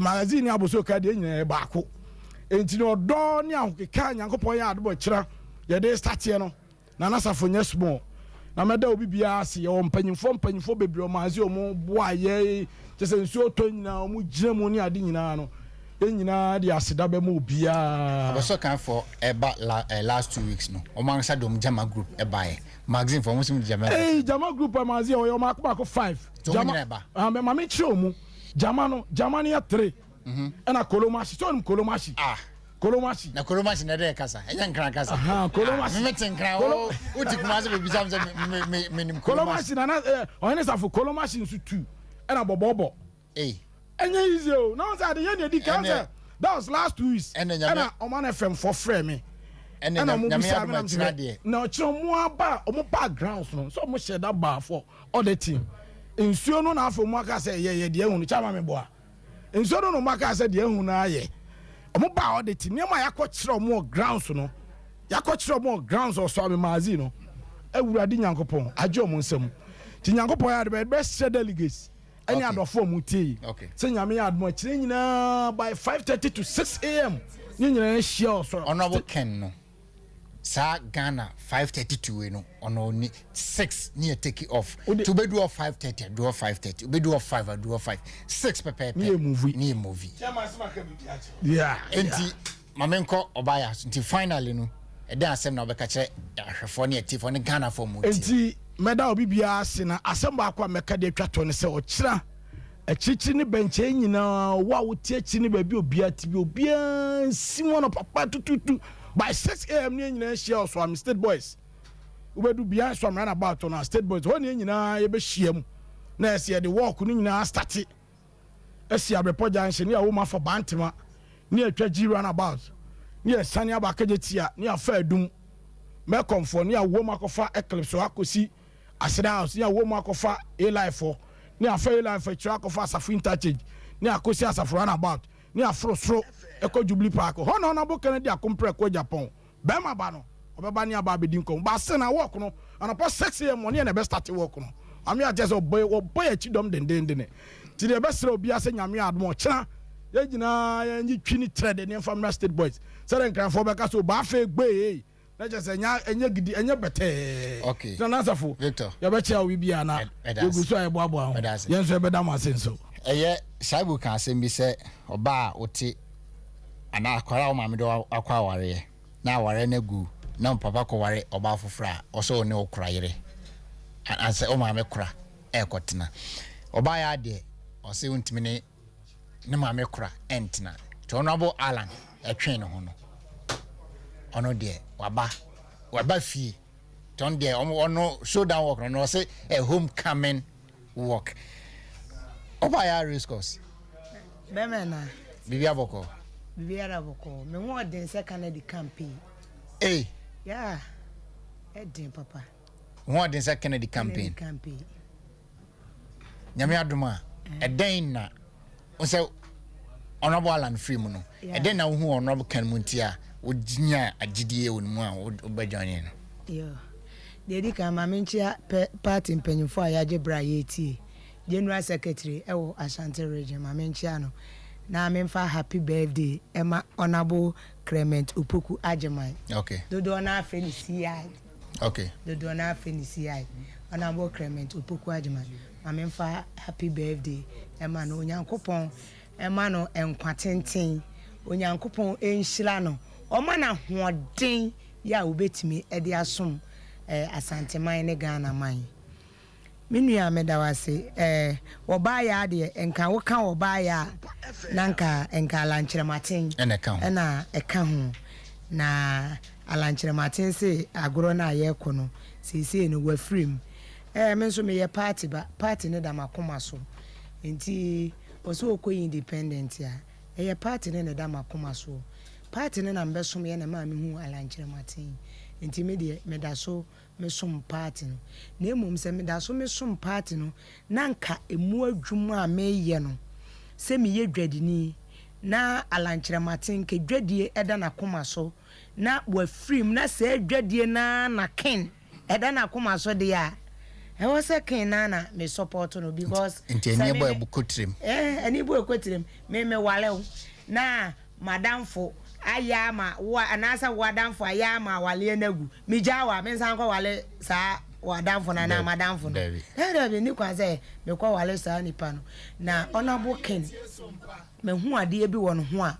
magazine aboso ka de nyina baako enti no do ne ahokeka nyankopon ya adbo kira ye de start ye no na Safo nya small na meda obi bia ase ye mpanyimfo bebre o maazi o mo boa ye tese nsuo to nyina o mo gina mu ni ade nyina no enyina de aseda be mo bia abaso kan for last 2 weeks no o man say dom jama group magazine for muslim jama jama group magazine o yo makọ 5 jama ma me chiro mu jama ne 3 na kolomashi so kolomashi kolomashi na kolomashi na de kasa enya nkran kasa kolomashi me tenkran o uti kuma se be bisam se me nim kolomashi na on is for kolomashi nso 2 na bobobo enya easy o now say the yen dey cancel that was last 2 weeks and Oman FM for frame me and nyame na ochiro mu aba omo backgrounds no so mo share that bar for all the team nsuo no na afọ mu aka say ye de ehunu chama me boa nsuo no maka say de ehunu aye omo ba all the team nyama yakọ mo grounds no yakọ mo grounds or so me mazi no awurade nyankopon aje omo nsam ti nyankopon ya de best delegates any adofo mu tie say nyame ya admo kire nyina by 5:30 to 6 a.m. nyina share so honorable Ken no sa Ghana 5:32 no ono ni 6 near take it off to be do 5:30 do 5:30 be do 5 do 5 6 pepe ni movie yeah enti mamenko obaya nti finally no e dey asem na obeka kire ahwefo ne atifo ne Ghana for mu enti meda obi bia ase na asem ba akwa meka de twato ne se o kira achichi ne benche nyina wa wotie achi ne ba bi obia ti bi obia simono papa tututu by 6 a.m. nyina share so am state boys ubedu bia so am run about on state boys ho ne nyina ye be hyiam na ese de work no nyina start ese abrepo junction ne a wo ma for bantema ne atwa ji run about ne sane abakaje tia ne afa adum me comfort ne a wo ma kofa eclipse so akosi asida house ne a wo ma kofa a life for ne afa a life for kofa safu interchange ne akosi asafu run about ne afro sro eko Jubilee Park ho no bo Kennedy akompre ko Japan be ma ba no obeba ne aba bedin kom ba se na work no anapa 6 am ne na be start work no ami a just boy achidom den ti de be sere obi ase nyame admo kira ye gina ye nyi twini trade ne family state boys sere nkran fo be ka so ba fe gbe na je se nya enye gidi enye bete okay na nasafo Victor ye be chia obi bia na ye guso aye boabo ho ye nso be da ma senso eye Shaibu kan asem bi se oba oti ana akwara o mame do akwa aware na aware na gu na papa ko ware oba fofra o so ne okura yire anse o mame kura e kotena oba ya de o se untimi ne mame kura entina to Honorable Alan etwen ho no ono de waba fie ton de ono showdown work no say a homecoming work oba ya riscos bemena bibia boko me wo den se Kennedy campaign yeah edin papa wo den se Kennedy campaign nyame adoma eden na o se Honorable Alan Freeman no eden na wo hu Honorable Ken Muntia o ginya agidie won mu a o badwane no yo dedi ka ma menchia party mpanyufo a yaje bra yeti General Secretary ewo Ashanti region ma menchia no na memfa happy birthday Emma Honorable Clement Upoku Ajimai okay dodo na afeni CI okay dodo na afeni CI Honorable Clement Upoku Ajimai ma memfa happy birthday Emma no Onyankopon Emma no enkwatenten Onyankopon enhyira no oma na hoden ya obetimi ede asom Asante man ne Ghana man minua medawase oba ya de enka wo ka oba ya nanka enka alankyerematen ena eka ho na alankyerematen se agoro na ayeko no sese no wafrim me so me ye party ne da makoma so enti oso okoyi independent ya ye party ne da makoma so party ne na mbesom ye na ma me hu alankyerematen enti me de medaso me som party no na emom se medaso me som party no nanka emu adwuma a me ye no se me ye dwadini na alankyerematen ke dwadie eda na koma so na wafrim na se dwadie na ken eda na koma so de ya e was say ken na me support no because enti eni boy bukotrem eni boy bukotrem me wale na madam fo ayama wa anasa wadamfo ayama wale nagu mijawa mensan ko wale sa wadamfo na madamfo no ni kwa say me ko wale sa nipa no na Honorable Ken me hu ade bi won ho a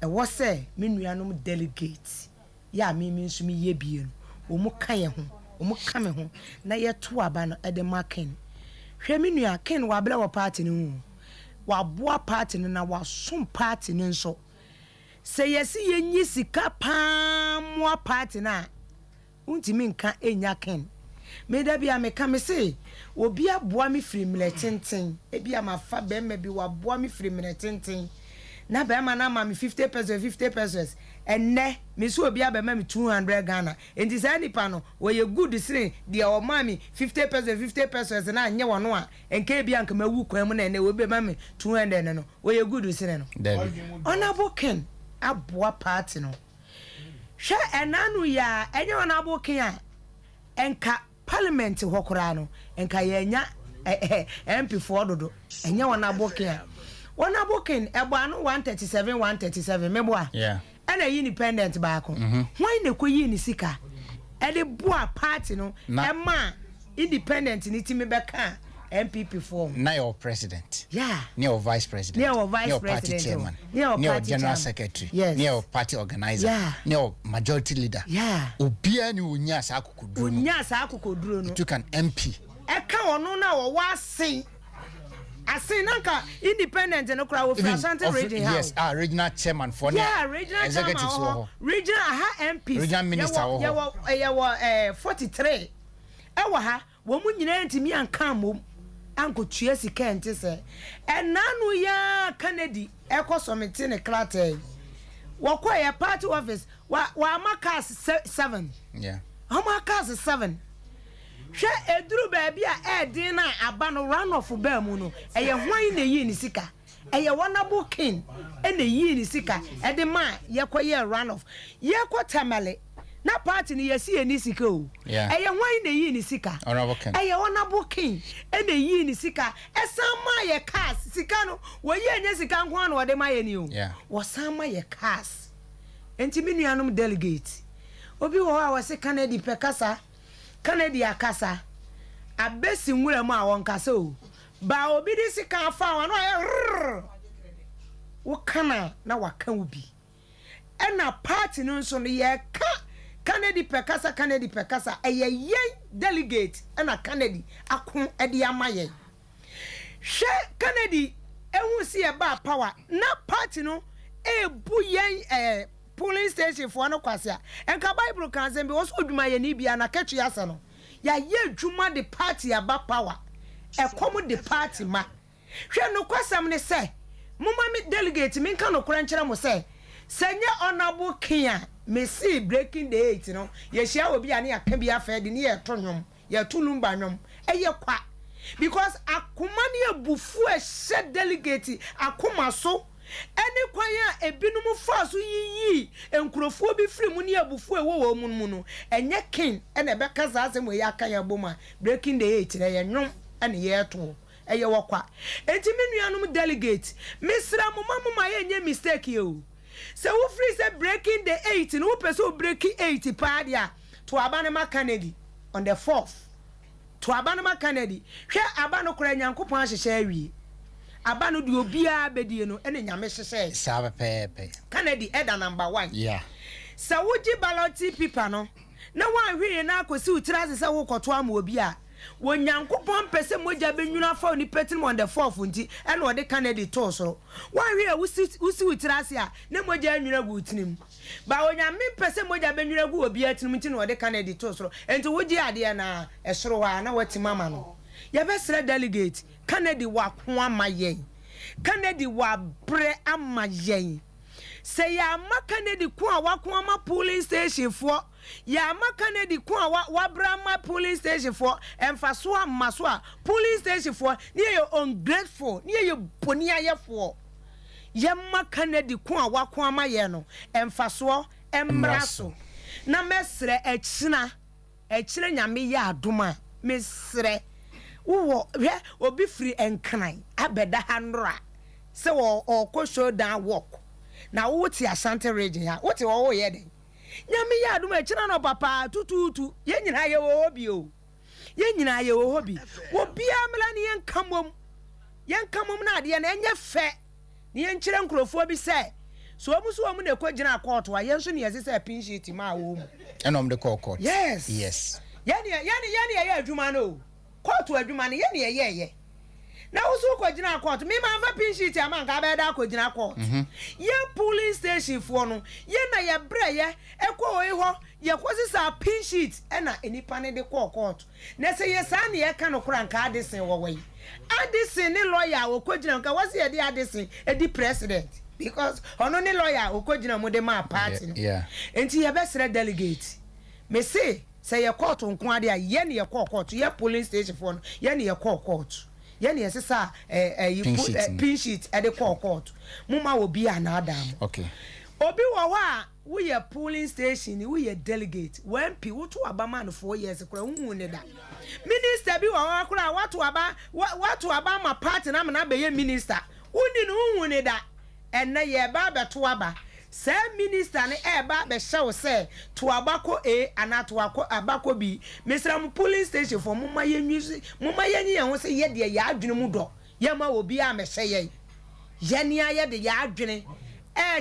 e wo se me nuanom delegate ya me nso me ye bie no o mu ka ye ho o mu ka me ho na ye to aba no e de maken hwe me nua ken wa bla wo party no hu wa boa party no na wa som party no nso se yesi ye nyi sika pa mo party na untimi nka enya ken me da bia me ka me se obi aboa me firi mle tenten e bia ma fa be ma bi wa boa me firi mle tenten na be ma na ma me 50 pesos enne me so obi aba ma me 200 Ghana enti sa nipa no we ye good sire dia o ma me 50 pesos na anye wono a enka bia nka ma wu kwan mu na enne we be ma me 200 no we ye good sire no honorable ken aboa party no hwe enanu ya enye honorable ken a enka parliament hokora no enka yenya MP for dodo enye honorable ken a honorable ken ebo anu 137 meboa yeah ana independent baako why na koyi ni sika e de boa party no e ma independent ni timi beka MPP form na your president yeah na your vice president na your vice party chairman na your general secretary yes. na your party organizer yeah. na your majority leader yeah obia ni unya sa akokoduro no you can MP e ka wono na wo wasen asin nanka independent no kra wo Asante region house yes regional chairman for yeah regional executive so regional MPs regional minister yeah 43 e wa ha wo mu nyina ntimi anka mom anko tua sika ente se enanu ya Kennedy ekosomete ne klate wo kwa party office wa makas 7 yeah makas 7 hwe eduru ba bia edin na aba no run off ba mu no eye hwan na yi ni sika eye honorable king na yi ni sika e de ma ye koye run off ye ko tamale na party ni yesi eni sika o eye hwan na yi ni sika honorable king eye honorable king na yi ni sika esan ma ye cars sika no wo ye nya sika nko na wo de ma ye ni o wo san ma ye cars enti mi nuanom delegate obi wo ha wo se Kennedy pekasa Kennedy akasa abesi nwura mu a won kasa o ba obi di sika afa wa no aye wo kana na waka ubi ena party no nso no ye ka Kennedy pekasa eye yen delegate ena Kennedy akon ede amaye hwe Kennedy ehun si e ba power na party no ebu yen polling station for no kwase enka bible kan say be woso dwuma ye ni bia na ketwe asa no ya ye dwuma the party aba power e kom the party ma hwe no kwasam ne say muma me delegate me kan no kora nkyere mo say senye honorable king me see breaking the 8 no ye hia obi ane aka bia fa de ne ye to nwom ye to lumba nwom eye kwa because akoma ne abufu e she delegate akoma so eni kwanya ebinum faso yiyi enkurofo bi firi mu ne abufu ewo mu no enye king ene be kaza asem we aka ya boma breaking the 8 na ye nwom ene ye to eye wokwa enti menuanum delegate misra mu mamma ye nye mistake yo se wo free say breaking the 8 no person breaking 8 pa dia to abanema Kennedy on the 4th to abanema Kennedy hwe abano kora nyankopon ahyehye awie abano de obia bedie no ene nyame hyehye sa pepe Kennedy eda number 1 yeah se woji ballot paper no na wan hwe na akosi utirase se wo koto ama obi a wo nyankopon pese moja benwuna fa oni petin on the 4th nti ene ode Kennedy to soro wan hwe usi utirase a na moja anwuna gu utinim ba wo nyame pese moja benwuna gu obi atinim nti na ode Kennedy to soro enti woji ade na esoro wa na wati mama no ya besre delegate Kennedy wa ko amayen Kennedy wa bre amayen se ya ma Kennedy ko a wa ko ama police station for ya ma Kennedy ko a wa bra ma police station for emfaso amaso a police station for ne ye ungrateful ne ye boni ayefo ya ma Kennedy ko a wa ko amayen no emfaso emraso na mesre echina nyame ya adoma mesre wo obi free enkran abeda handra se wo ko show down walk na wo ti Asante region ya wo ti wo ye den nyame ya adum akira no papa tututu ye nyina ye wo hobi o ye nyina ye wo hobi wo bia mla ne yenkamom na ade na enye fe ni enkyere nkrofo bi say so omu so omu na ekogina court wa yen so ne yesi say pin sheet ma wo mu enom de call court yes yani ye adwuma no court adwuma no ye na usu kogina court me ma fa pin sheet ama nka be da kogina court ye police station fo no ye na ye bre ye ekwo oyi ho ye kwesi sa pin sheet na enipa ne de court na se ye sa na ye ka no kura nka adisen wo we adisen ni lawyer wo kogina nka wasi ye di adisen edi president because ono ni lawyer wo kogina mo de ma party enti ye be sere delegate me say ye court nko ade a ye na ye court ye police station fo no ye na ye court ye na sesa pin sheet e de court muma obi anadam okay obi wa we ye polling station we ye delegate when pi wo to aba man 4 years kura hu ne da minister bi wa kura watu aba ma party na be ye minister uni no hu ne da enne ye ba beto aba say minister ne e ba be hye say to abako ana to abako bi mesra mu polling station for muma ye nyi ho say ye de ya adwene mu do ye ma obi a me hye ye ne aye de ya adwene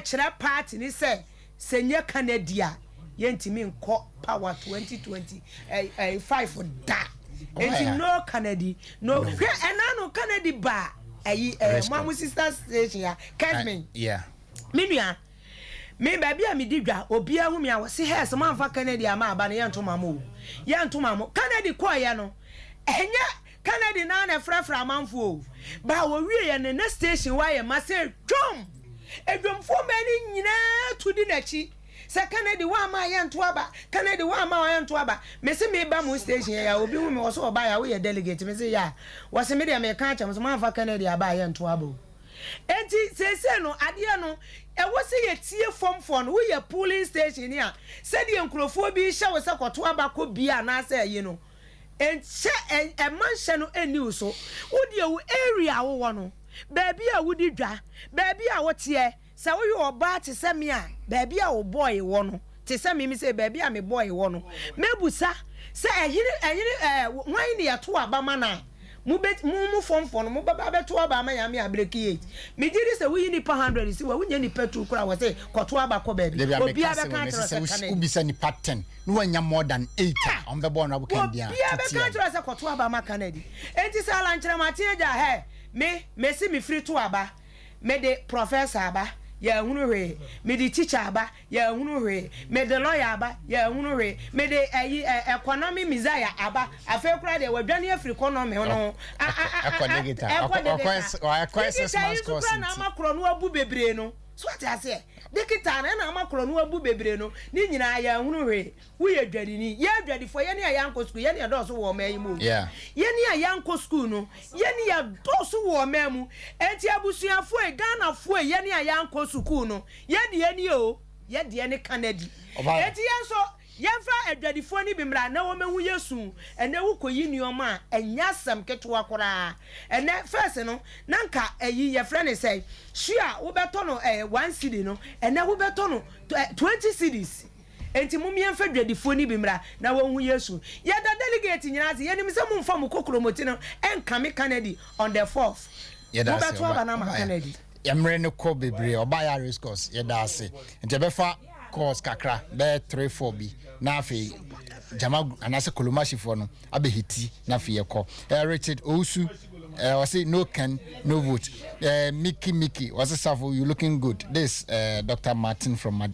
kire party ni say senye Canada yentimi nko power 2020 da enti no Canada no enano Canada ba mamu sister station ya Kesmin minua me baby a me didwa obi ahu me a wose hes man fa Canada ma aba ne yentoma mo Canada ko ye no enya Canada na na frafra amanfo ba wo wie ye ne station wa ye ma say dwom edwomfo mani nyina tudi nachi se Canada wa ma ye nto aba Canada wa ma ye nto aba me se me ba mo station ya obi hu me wo so oba ya we delegate me se ya wo se me de me kan chem so man fa Canada aba ye nto aba enti se no ade no e wo se ye tie form no we ye polling station ya se de nkrofo bi hye wo se kwoto aba ko bia na se ye no enche manhye no eni so wo de wo area wo no baby a wudi dwa baby a wotie se wo yo oba te se me a baby a wo boy wo no te se me say baby a me boy wo no mebusa se ehiri wan ne yato aba mana mu form no mu baba beto aba ma ya me abreki me diri se wo yi ni pa 100 si wo nya ni petrol kura wo se koto aba ko baby obi aba kan tro se ubi se ni pa 10 no wanya more than 8 on be born na bukan dia obi aba kan tro se koto aba ma Canada enti se ala nkyere ma tie ja he me si me free to aba me de professor aba ya hunu hwe me de teacher aba ya hunu hwe me de lawyer aba ya hunu hwe me de economy mizaya aba afa kura de wadwane afri economy no ekwa na makro no abu bebre no so ati ase dekita na amakro no abu bebre no ni nyina ya hunu hwe we ye dwadi ni ye dwadi fo ye ne ya yanko school ye ne do so wo mai mu ye ne ya yanko school no ye ne ya do so wo mai mu enti abusuafo Ghana fo ye ne ya yanko school no ye de ni o ye de ne Canada enti yenso yemfa adwadifo ni bimra na wo mehu yesu ene wo koyi nioma enya sam ketwa kora ene first no nanka eyi ye friend say sure wo beto no 1 cedi no ene wo beto no 20 cedis enti mumie mfa adwadifo ni bimra na wo hu yesu ye da delegate nyina se ye nim se mumfa mu kokromoti no enka me Canada on the 4th ye da se wo beto aba na ma Canada yemre ne ko bebre oba ya race course ye da se enti befa course kakra be 3-4 bi na afi jama anase kolomashi for no abehiti na afi yeko Richard Osu was say no can no vote Mickey was a safo you looking good this Dr. Martin from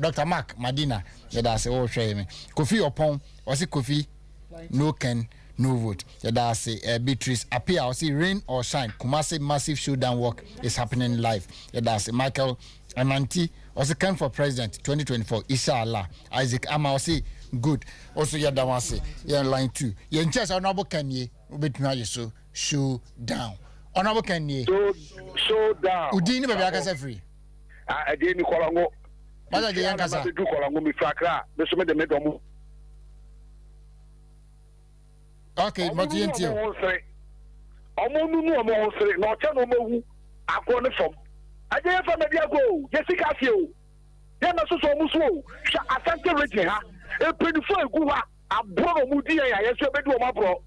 Dr. Mark Madina yeah say oh share me Kofi Opon was it Kofi no can no vote yeah say Beatrice appear was say rain or shine Kumasi massive showdown work is happening live yeah say Michael Amanti was a can for president 2024 inshallah Isaac Ama was say good also yeah that one say yeah line 2 yeah in church honorable Kanye ubetuna so show down honorable Kanye show down udini be aka say free ade ni kolango wala de yanka sa du kolango mi fakra be so me de medomo okay but yenti omo nunu omo hosere na ocha no mawu akọ ne fom aje fa media go Jessica fie o ye na so muso sha asante region ha e pedifo egu ha abro mu di ya ye so bedu o mabro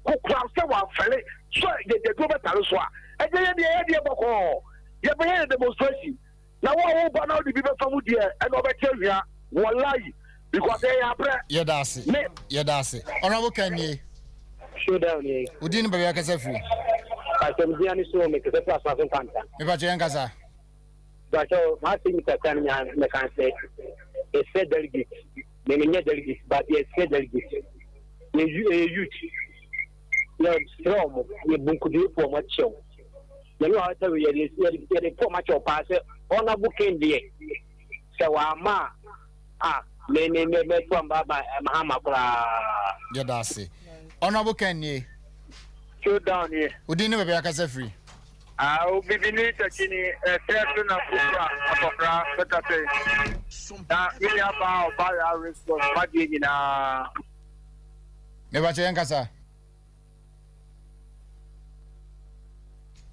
ko kwa se wa fele so je do betale so a ɛgye yɛ deɛ bɔkɔɔ yɛbɛyɛ demonstration na wo ba na odi bi bɛfa mu deɛ ɛna ɔbɛkyɛ wia wallahi because ɛyɛ aprɛ yɛdaase honorable Kennedy showdown ye udin bɛbɛ akasa free asɛmdia ne so me kɛsɛ asase nkanta me ba kyɛn kasa bacho ma se mi takan nya me kan se e se delegate me nya delegate but e se delegate ye youth ye strong ye bunkudi po ma chew ye no ha ta ye po ma chew pa se honorable Kennedy se wa ma me to amba mahama kura yɛdaase honorable Kennedy showdown ye udin bɛbɛ akasa free Bibini Takini, Teatro na Puka, Apopra, Petate. Ili hapa Obaya Response, Madi na. Mebacho yankasa.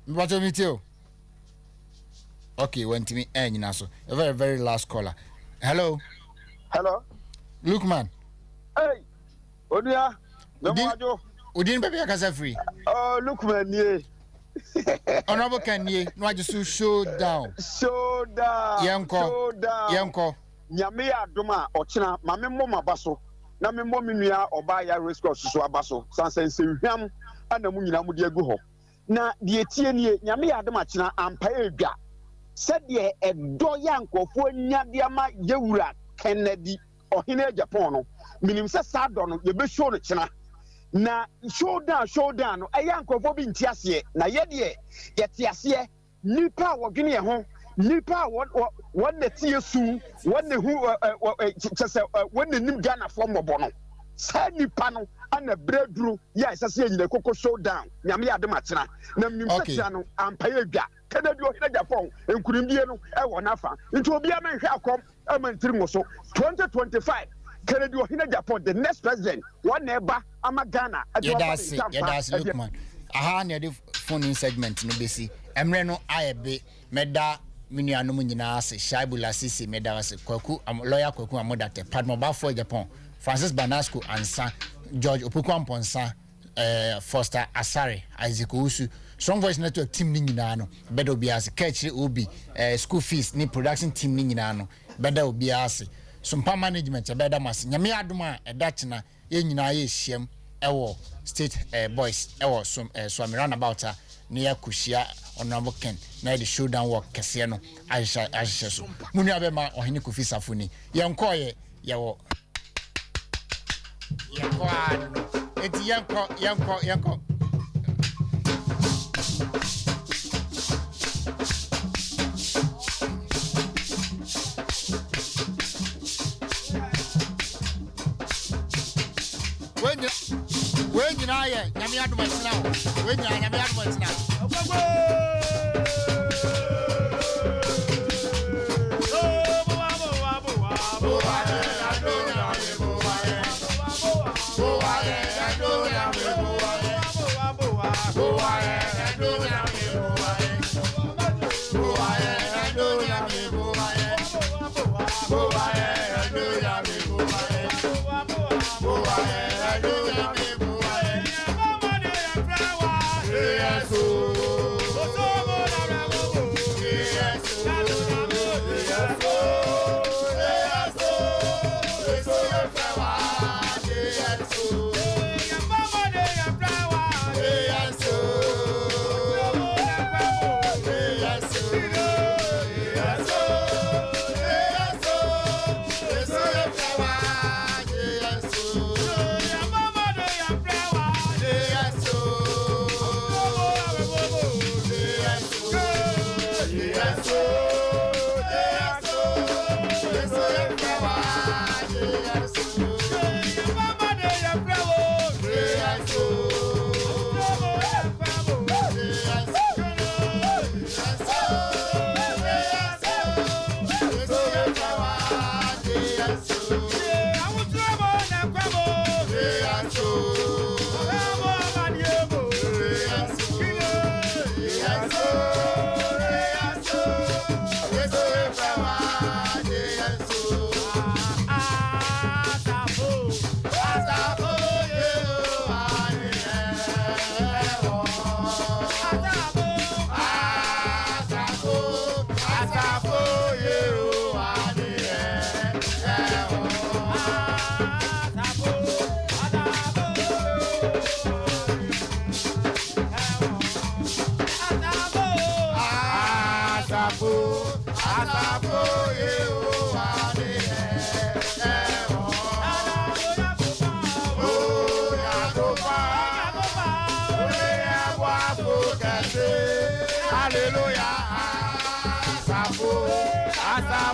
Mebacho mitio. Okay, went to me so. A very, very last caller. Hello. Lookman. Hey, Odia. Udin baby akasa free. Oh, Lookman, yeah. Honorable Kennedy, no, I just showdown. Yanko. Nyame adoma ochina mame moma baso na me mo menua obaya race course so abaso sansen se hwam ana mu nyina mu de agu ho na de etie nie nyame adoma china ampa edwa se de edo yankofo nya de ama yewura Kennedy ohine Japan no minim se sado no ye be show no china na showdown no ayankofo bi ntiase na ye de yetiase nipa wodwene ye ho nipa what the TSU what the who just when the nim Ghana from Mobono say nipa no and a breadthrough yes I say the cocoa showdown nyame ademachina na nim setia no ampaye dwa Kennedy ohina Japan enkurimdie no e wo nafa nti obi amenhwe akom amantiri mo so 2025 Kennedy ohina Japan the next president one eba ama Ghana that's look man aha na the phone segment no be see emre no ayebe meda mini anom nyina ase shaibula sisi meda ase kwaku lawyer kwaku amodate padmo ba for Japan Francis Banasco ansa George Opoku Amponsa Foster Asare Isaac Usu Strong Voice Network team ni nyina no beda obi ase catch obi school fees ni production team ni nyina no beda obi ase SOMPA management beda mas nyame adoma edachina ye nyina ye hiem ewo state boys ewo so run about near Kushia honorable Ken na the showdown work kese no ahisha so munu abema ohene Kofi Safuni yenkoye yewo yenko anu eti yenko when you na ye nyame adoma tsina when you nyame adoma tsina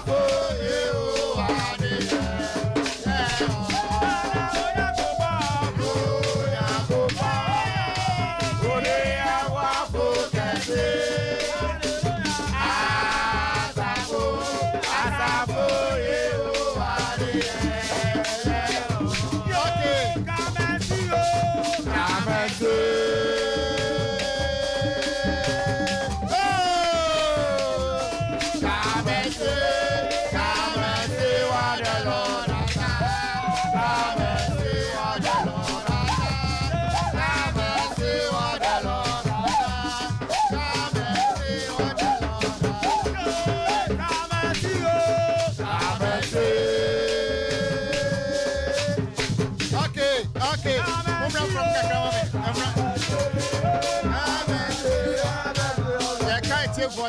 For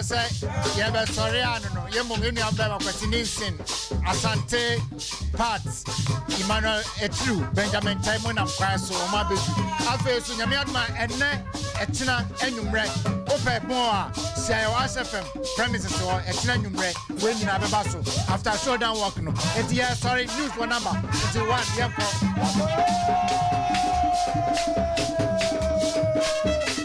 say, you have a Soriano, Yamum, you have a Questioning, Asante, Parts, Emmanuel Etru, Benjamin Timon of Crasso, Mabi, Alpha, Yamma, and Etina, and Numre, Ope Moa, say SFM, premises or Etina Numre, when you have a basso, after showdown walking. It's yeah, sorry, news for number, it's 1,